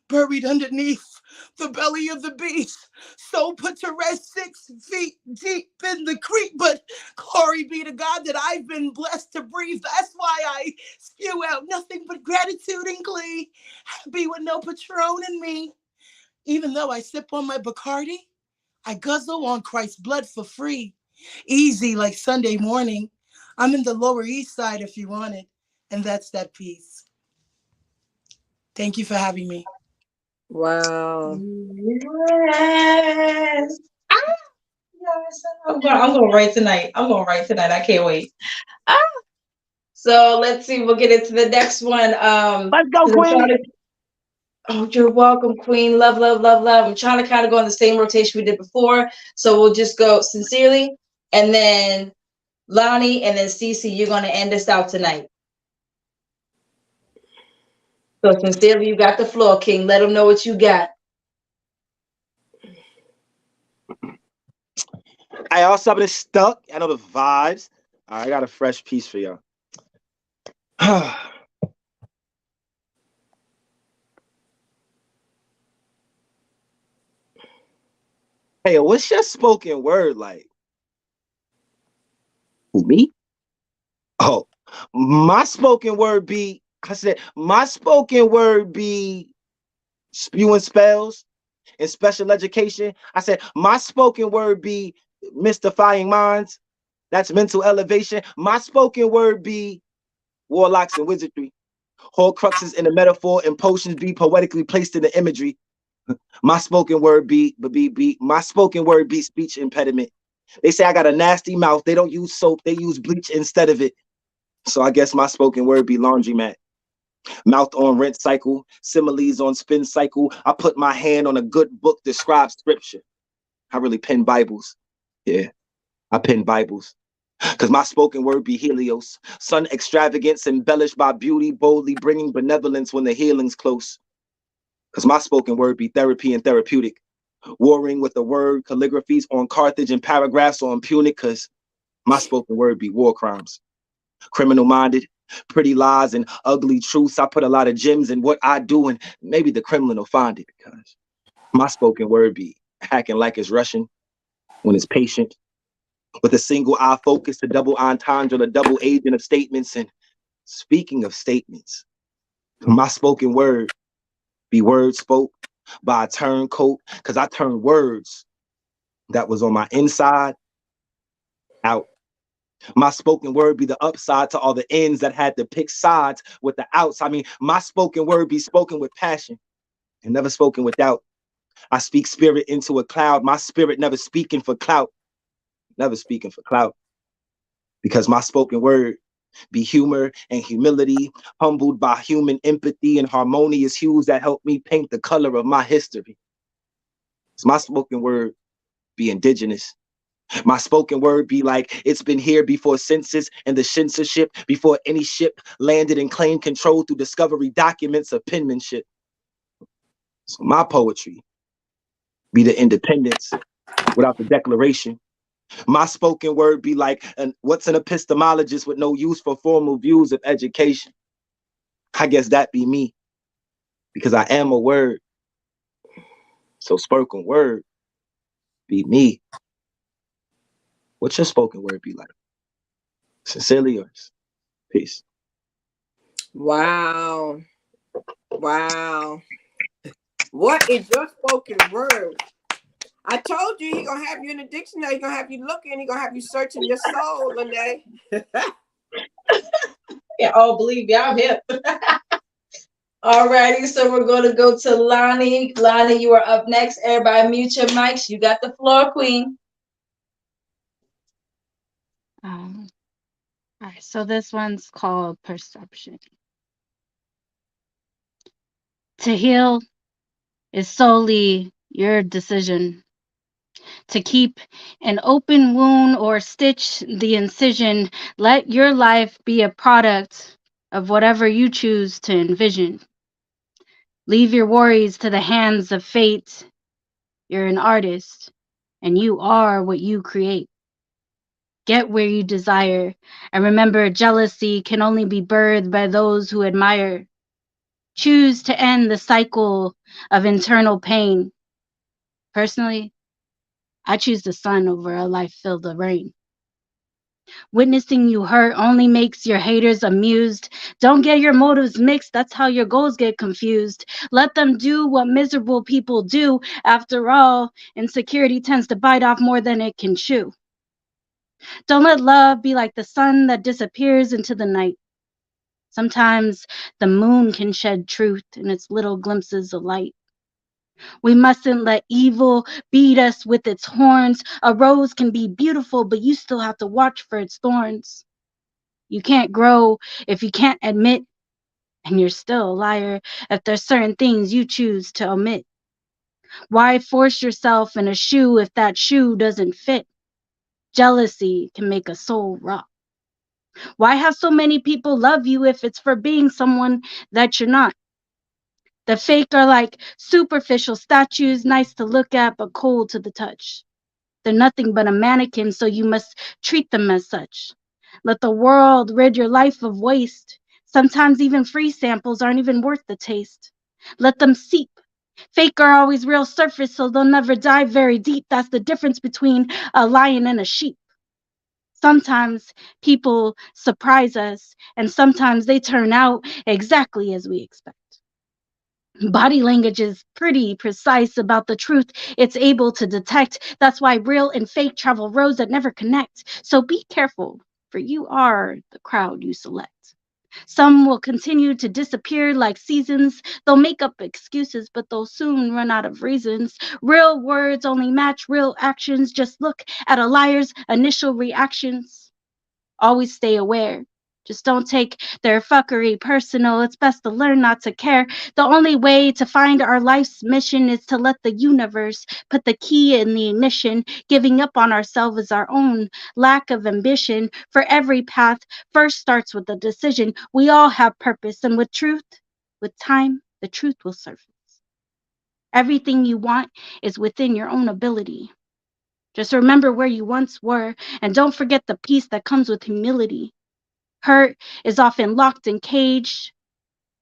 buried underneath the belly of the beast. So put to rest 6 feet deep in the creek. But glory be to God that I've been blessed to breathe. That's why I spew out nothing but gratitude and glee. Happy with no Patron in me. Even though I sip on my Bacardi, I guzzle on Christ's blood for free. Easy like Sunday morning. I'm in the Lower East Side if you want it. And that's that piece. Thank you for having me. Wow. Yes. Yes. I'm going to write tonight. I can't wait. So let's see. We'll get into the next one. Let's go, Queen. Oh, you're welcome, Queen. Love, love, love, love. I'm trying to kind of go in the same rotation we did before. So we'll just go Sincerely, and then Lonnie, and then Cece. You're going to end us out tonight. So Sincerely, you got the floor, King. Let them know what you got. I also have it stuck. I know the vibes. All right, I got a fresh piece for y'all. Hey, what's your spoken word like? Who, me? Oh, my spoken word be, my spoken word be spewing spells in special education. I said, my spoken word be mystifying minds. That's mental elevation. My spoken word be warlocks and wizardry. Horcruxes in the metaphor and potions be poetically placed in the imagery. My spoken word be my spoken word be speech impediment. They say I got a nasty mouth. They don't use soap. They use bleach instead of it. So I guess my spoken word be laundromat. Mouth on rinse cycle, similes on spin cycle. I put my hand on a good book, describes scripture. I really pen Bibles. Yeah, I pen Bibles. Because my spoken word be Helios. Sun extravagance embellished by beauty, boldly bringing benevolence when the healing's close. Because my spoken word be therapy and therapeutic. Warring with the word, calligraphies on Carthage and paragraphs on Punic. Because my spoken word be war crimes. Criminal-minded, pretty lies and ugly truths. I put a lot of gems in what I do, and maybe the Kremlin will find it. Because my spoken word be hacking like it's Russian when it's patient. With a single eye focus, the double entendre, the double agent of statements. And speaking of statements, my spoken word be words spoke by a turncoat, because I turned words that was on my inside out. My spoken word be the upside to all the ends that had to pick sides with the outs. I mean, my spoken word be spoken with passion and never spoken with doubt. I speak spirit into a cloud. My spirit never speaking for clout. Never speaking for clout. Because my spoken word be humor and humility, humbled by human empathy and harmonious hues that help me paint the color of my history. My spoken word be indigenous. My spoken word be like, it's been here before census and the censorship, before any ship landed and claimed control through discovery documents of penmanship. So my poetry be the independence without the declaration, My spoken word be like, what's an epistemologist with no use for formal views of education? I guess that be me, because I am a word. So spoken word be me. What's your spoken word be like? Sincerely yours. Peace. Wow. Wow. What is your spoken word? I told you he gonna have you in the dictionary. He gonna have you looking. He gonna have you searching your soul, Lanai. Yeah, oh, believe me, I'm hip. All righty, so we're going to go to Lonnie. Lonnie, you are up next. Everybody mute your mics. You got the floor, queen. All right, so this one's called Perception. To heal is solely your decision. To keep an open wound or stitch the incision, let your life be a product of whatever you choose to envision. Leave your worries to the hands of fate. You're an artist, and you are what you create. Get where you desire, and remember, jealousy can only be birthed by those who admire. Choose to end the cycle of internal pain. Personally, I choose the sun over a life filled with rain. Witnessing you hurt only makes your haters amused. Don't get your motives mixed. That's how your goals get confused. Let them do what miserable people do. After all, insecurity tends to bite off more than it can chew. Don't let love be like the sun that disappears into the night. Sometimes the moon can shed truth in its little glimpses of light. We mustn't let evil beat us with its horns. A rose can be beautiful, but you still have to watch for its thorns. You can't grow if you can't admit, and you're still a liar if there's certain things you choose to omit. Why force yourself in a shoe if that shoe doesn't fit? Jealousy can make a soul rot. Why have so many people love you if it's for being someone that you're not? The fake are like superficial statues, nice to look at but cold to the touch. They're nothing but a mannequin, so you must treat them as such. Let the world rid your life of waste. Sometimes even free samples aren't even worth the taste. Let them seep. Fake are always real surface, so they'll never dive very deep. That's the difference between a lion and a sheep. Sometimes people surprise us, and sometimes they turn out exactly as we expect. Body language is pretty precise about the truth it's able to detect. That's why real and fake travel roads that never connect. So be careful, for you are the crowd you select. Some will continue to disappear like seasons. They'll make up excuses, but they'll soon run out of reasons. Real words only match real actions. Just look at a liar's initial reactions. Always stay aware. Just don't take their fuckery personal. It's best to learn not to care. The only way to find our life's mission is to let the universe put the key in the ignition. Giving up on ourselves is our own lack of ambition. For every path first starts with a decision. We all have purpose, and with truth, with time, the truth will surface. Everything you want is within your own ability. Just remember where you once were, and don't forget the peace that comes with humility. Hurt is often locked and caged.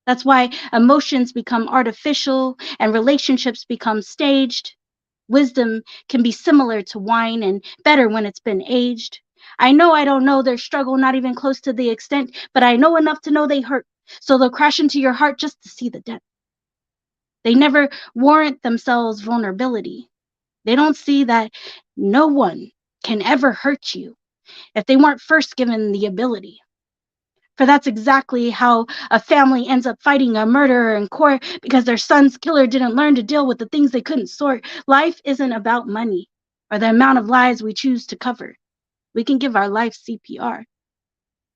That's why emotions become artificial and relationships become staged. Wisdom can be similar to wine and better when it's been aged. I know I don't know their struggle, not even close to the extent, but I know enough to know they hurt. So they'll crash into your heart just to see the dent. They never warrant themselves vulnerability. They don't see that no one can ever hurt you if they weren't first given the ability. For that's exactly how a family ends up fighting a murderer in court because their son's killer didn't learn to deal with the things they couldn't sort. Life isn't about money or the amount of lies we choose to cover. We can give our life CPR.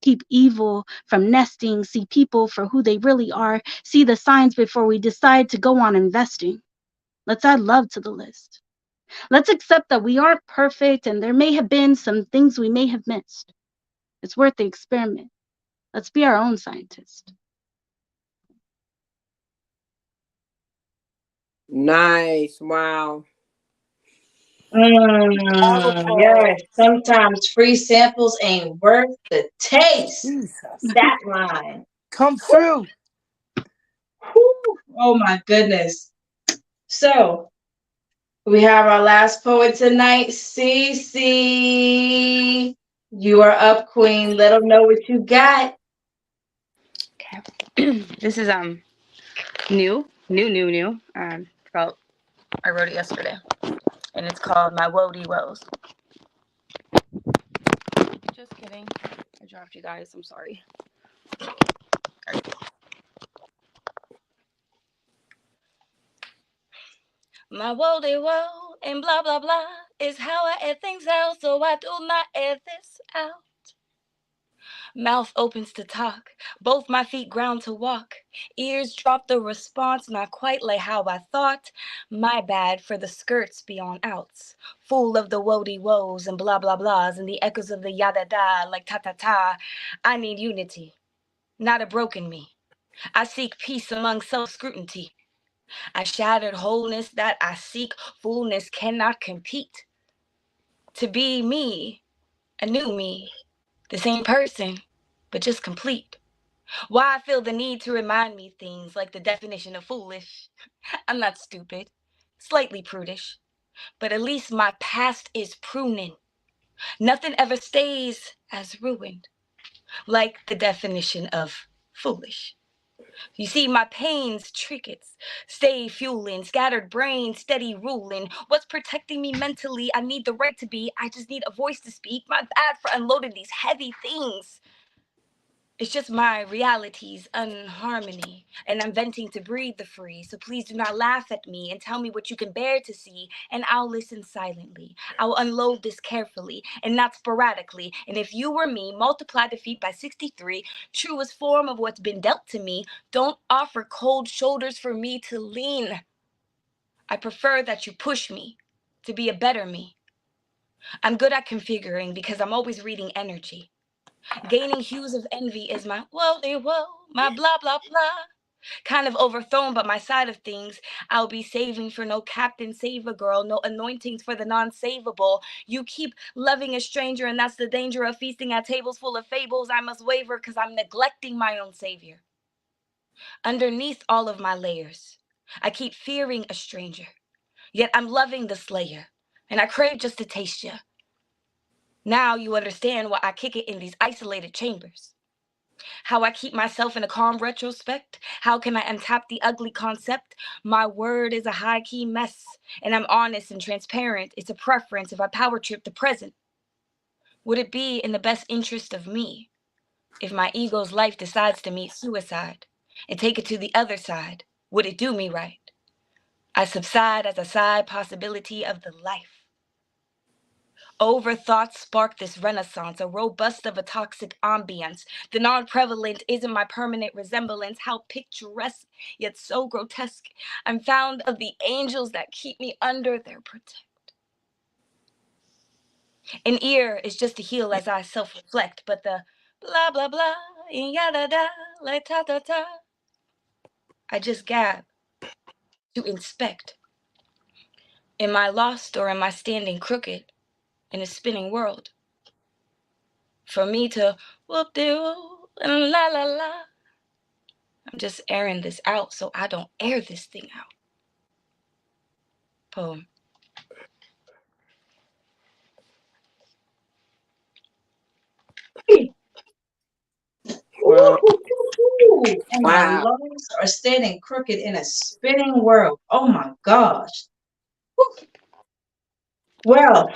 Keep evil from nesting, see people for who they really are, see the signs before we decide to go on investing. Let's add love to the list. Let's accept that we aren't perfect and there may have been some things we may have missed. It's worth the experiment. Let's be our own scientist. Nice. Wow. Yes, sometimes free samples ain't worth the taste. Jesus. That line. Come through. Whew. Oh my goodness. So we have our last poet tonight, Cece. You are up, Queen. Let them know what you got. Okay. This is new. I wrote it yesterday, and it's called My Woady Woes. Just kidding. I dropped you guys. I'm sorry. My woody woe and blah blah blah is how I air things out, so I do not air this out. Mouth opens to talk, both my feet ground to walk. Ears drop the response, not quite like how I thought. My bad for the skirts beyond outs. Full of the woady woes and blah blah blahs and the echoes of the yada da like ta ta ta. I need unity, not a broken me. I seek peace among self-scrutiny. I shattered wholeness that I seek, fullness cannot compete. To be me, a new me, the same person, but just complete. Why I feel the need to remind me things like the definition of foolish. I'm not stupid, slightly prudish, but at least my past is pruning. Nothing ever stays as ruined, like the definition of foolish. You see, my pains, trinkets, stay fueling, scattered brain, steady ruling. What's protecting me mentally? I need the right to be. I just need a voice to speak. My bad for unloading these heavy things. It's just my reality's unharmony, and I'm venting to breathe the free. So please do not laugh at me and tell me what you can bear to see, and I'll listen silently. I'll unload this carefully and not sporadically. And if you were me, multiply defeat by 63, truest form of what's been dealt to me. Don't offer cold shoulders for me to lean. I prefer that you push me to be a better me. I'm good at configuring because I'm always reading energy. Gaining hues of envy is my whoa, my blah, blah, blah. Kind of overthrown, but my side of things, I'll be saving for no captain, save a girl, no anointings for the non-savable. You keep loving a stranger, and that's the danger of feasting at tables full of fables. I must waver because I'm neglecting my own savior. Underneath all of my layers, I keep fearing a stranger, yet I'm loving the slayer, and I crave just to taste you. Now you understand why I kick it in these isolated chambers. How I keep myself in a calm retrospect. How can I untap the ugly concept? My word is a high-key mess, and I'm honest and transparent. It's a preference if I power trip the present. Would it be in the best interest of me if my ego's life decides to meet suicide and take it to the other side? Would it do me right? I subside as a side possibility of the life. Overthoughts spark this renaissance, a robust of a toxic ambience. The non-prevalent isn't my permanent resemblance. How picturesque, yet so grotesque. I'm found of the angels that keep me under their protect. An ear is just to heal as I self-reflect, but the blah, blah, blah, yada, da, like ta, ta, ta, I just gab to inspect. Am I lost or am I standing crooked in a spinning world? For me to whoop-de-whoop and la la la. I'm just airing this out so I don't air this thing out. Poem. Wow. And my Wow. lungs are standing crooked in a spinning world. Oh my gosh. Whew. Well,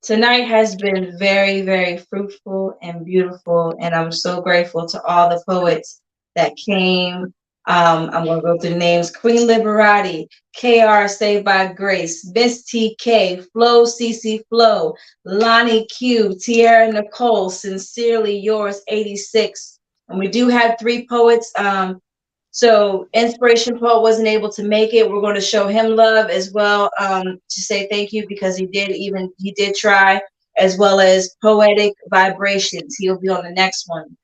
tonight has been very, very fruitful and beautiful, and I'm so grateful to all the poets that came. I'm going to go through the names. Queen Liberati, KR Saved by Grace, Miss TK, Flo CC Flo, Lonnie Q, Tierra Nicole, Sincerely Yours 86. And we do have 3 poets. So Inspiration Poet wasn't able to make it. We're going to show him love as well, to say thank you because he did try, as well as Poetic Vibrations. He'll be on the next one.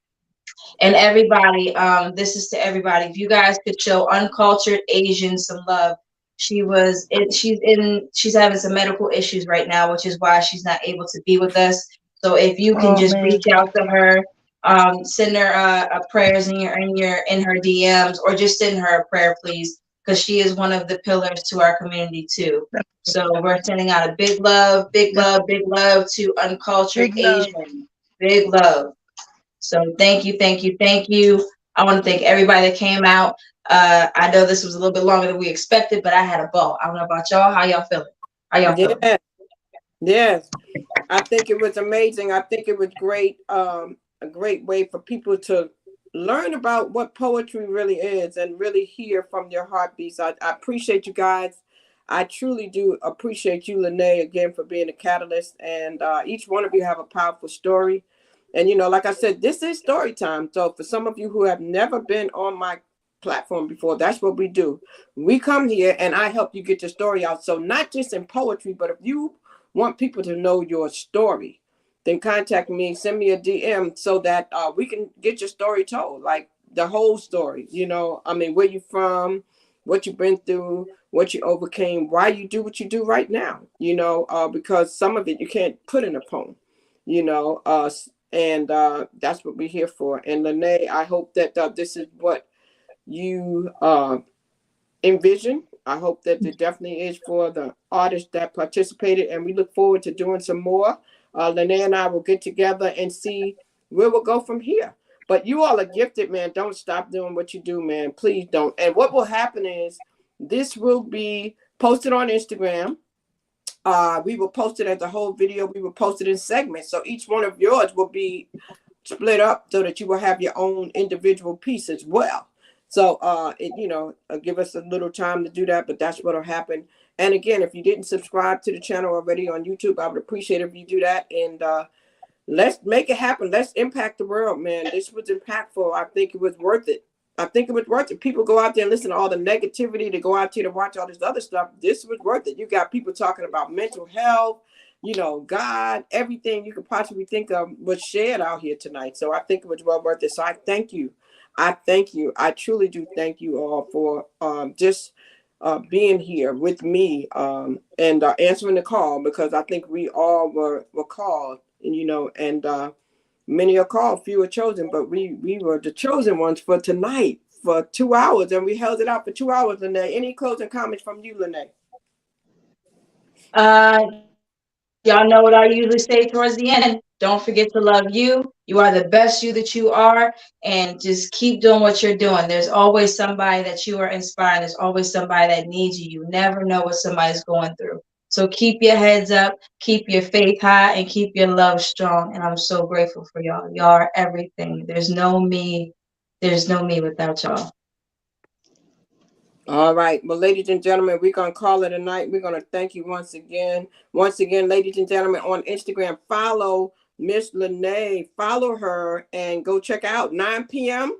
And everybody, this is to everybody. If you guys could show Uncultured Asians some love, She's having some medical issues right now, which is why she's not able to be with us. So if you can just reach out to her, send her prayers in her DMs, or just send her a prayer, please, because she is one of the pillars to our community too. So we're sending out a big love to Uncultured Asian. Big love. So thank you. I want to thank everybody that came out. I know this was a little bit longer than we expected, but I had a ball. I don't know about y'all. How y'all feeling? Yes. I think it was amazing. I think it was great. A great way for people to learn about what poetry really is and really hear from their heartbeats. I appreciate you guys. I truly do appreciate you, Lanai, again, for being a catalyst. And each one of you have a powerful story. And, like I said, this is story time. So for some of you who have never been on my platform before, that's what we do. We come here and I help you get your story out. So not just in poetry, but if you want people to know your story, then contact me, send me a DM so that we can get your story told, like the whole story. Where you from, what you've been through, what you overcame, why you do what you do right now, because some of it you can't put in a poem, and that's what we're here for. And Lanai, I hope that this is what you envision. I hope that it definitely is for the artists that participated, and we look forward to doing some more. Lanai and I will get together and see where we'll go from here. But you all are gifted, man. Don't stop doing what you do, man. Please don't. And what will happen is this will be posted on Instagram. We will post it as a whole video. We will post it in segments. So each one of yours will be split up so that you will have your own individual piece as well. So, give us a little time to do that, but that's what will happen. And again, if you didn't subscribe to the channel already on YouTube, I would appreciate it if you do that. And let's make it happen. Let's impact the world, man. This was impactful. I think it was worth it. People go out there and listen to all the negativity, to go out there to watch all this other stuff. This was worth it. You got people talking about mental health, God, everything you could possibly think of was shared out here tonight. So I think it was well worth it. So I thank you. I truly do thank you all for just being here with me and answering the call, because I think we all were called, and many are called, few are chosen, but we were the chosen ones for tonight for 2 hours, and we held it out for 2 hours. Lanai, any closing comments from you, Lanai? Y'all know what I usually say towards the end. Don't forget to love you. You are the best you that you are, and just keep doing what you're doing. There's always somebody that you are inspiring. There's always somebody that needs you. You never know what somebody's going through. So keep your heads up, keep your faith high, and keep your love strong. And I'm so grateful for y'all. Y'all are everything. There's no me without y'all. All right. Well, ladies and gentlemen, we're going to call it a night. We're going to thank you once again. Once again, ladies and gentlemen, on Instagram, follow Miss Lanai. Follow her and go check out 9 p.m.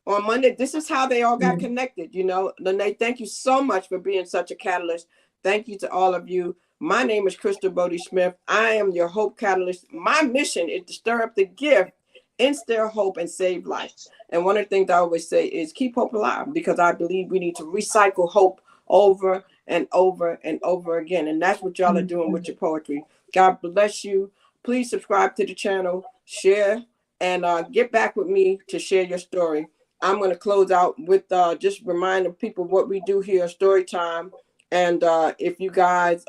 on Monday. This is how they all got connected. Lanai, thank you so much for being such a catalyst. Thank you to all of you. My name is Crystal Bodie Smith. I am your Hope Catalyst. My mission is to stir up the gift, instill hope, and save life. And one of the things I always say is keep hope alive, because I believe we need to recycle hope over and over and over again. And that's what y'all are doing with your poetry. God bless you. Please subscribe to the channel, share, and get back with me to share your story. I'm going to close out with just reminding people what we do here, story time. And if you guys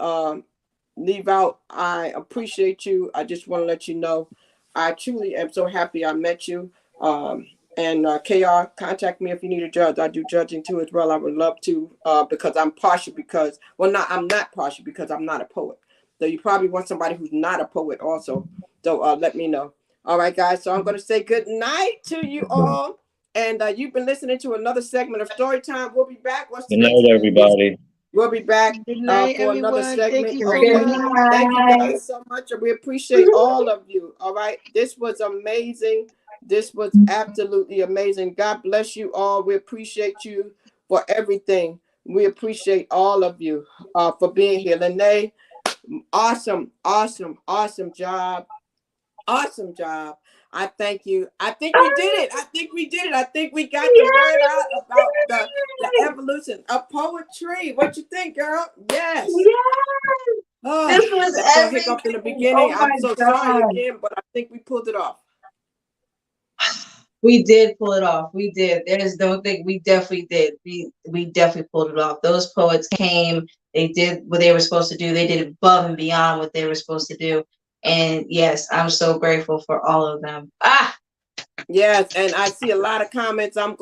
leave out, I appreciate you. I just want to let you know I truly am so happy I met you. And KR, contact me if you need a judge. I do judging too as well. I would love to, because I'm partial, I'm not partial because I'm not a poet. So you probably want somebody who's not a poet also. So let me know. All right, guys. So I'm going to say good night to you all. And you've been listening to another segment of Storytime. We'll be back. Good night, everybody. We'll be back night, for another segment. Thank you so Thank you guys so much. We appreciate all of you. All right. This was amazing. This was absolutely amazing. God bless you all. We appreciate you for everything. We appreciate all of you for being here. Lanai, awesome job. Awesome job. I thank you. I think we did it. I think we got the word out about the evolution of poetry. What you think, girl? Yes. Oh, This was that's a everything. hiccup in the beginning. Oh I'm my so God. sorry again, but I think we pulled it off. We did pull it off. We did. There's no thing. We definitely did. We definitely pulled it off. Those poets came. They did what they were supposed to do. They did above and beyond what they were supposed to do. And yes, I'm so grateful for all of them. Yes, and I see a lot of comments. I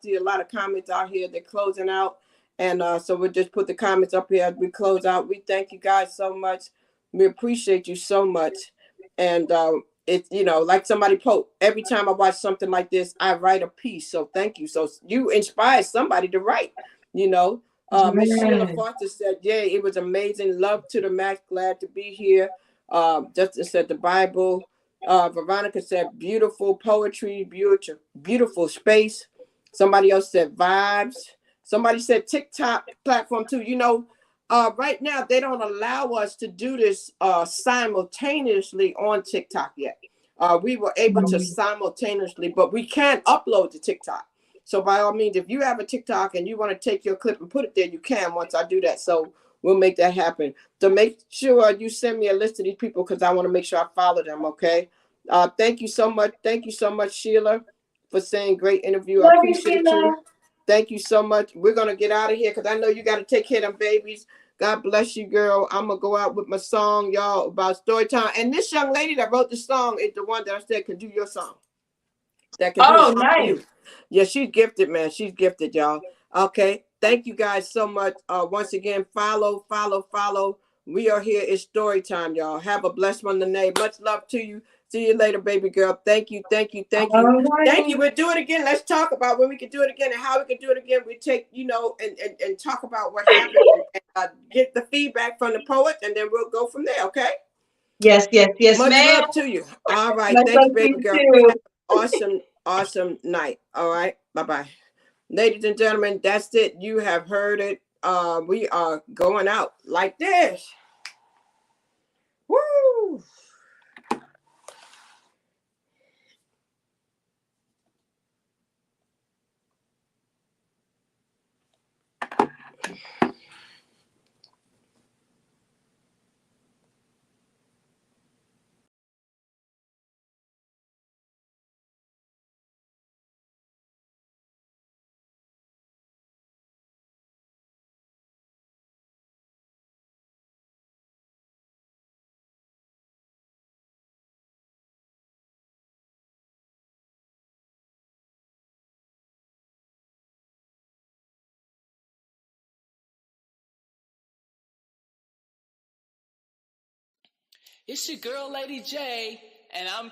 see a lot of comments out here. They're closing out. And so we'll just put the comments up here as we close out. We thank you guys so much. We appreciate you so much. And it's, like somebody every time I watch something like this, I write a piece. So thank you. So you inspire somebody to write, Miss Sheila Foster said, yeah, it was amazing. Love to the max. Glad to be here. Justin said the Bible. Veronica said beautiful poetry, beautiful space. Somebody else said vibes. Somebody said TikTok platform too. Right now they don't allow us to do this simultaneously on TikTok yet. We were able to simultaneously, but we can't upload to TikTok. So by all means, if you have a TikTok and you want to take your clip and put it there, you can once I do that. So we'll make that happen. So make sure you send me a list of these people because I want to make sure I follow them, okay? Thank you so much. Thank you so much, Sheila, for saying great interview. I appreciate you. Thank you so much. We're going to get out of here because I know you got to take care of them babies. God bless you, girl. I'm going to go out with my song, y'all, about story time. And this young lady that wrote the song is the one that I said can do your song. That can do it nice. you. Yeah, she's gifted, man. She's gifted, y'all. Okay. Thank you guys so much. Once again, follow. We are here. It's story time, y'all. Have a blessed one today. Much love to you. See you later, baby girl. Thank you. Thank you. We'll do it again. Let's talk about when we can do it again and how we can do it again. We take, and talk about what happened and get the feedback from the poets, and then we'll go from there, okay? Yes, Much ma'am. love to you. All right. Thank you, baby girl. Awesome night. All right. Bye-bye. Ladies and gentlemen, that's it. You have heard it. We are going out like this. Woo! It's your girl, Lady J, and I'm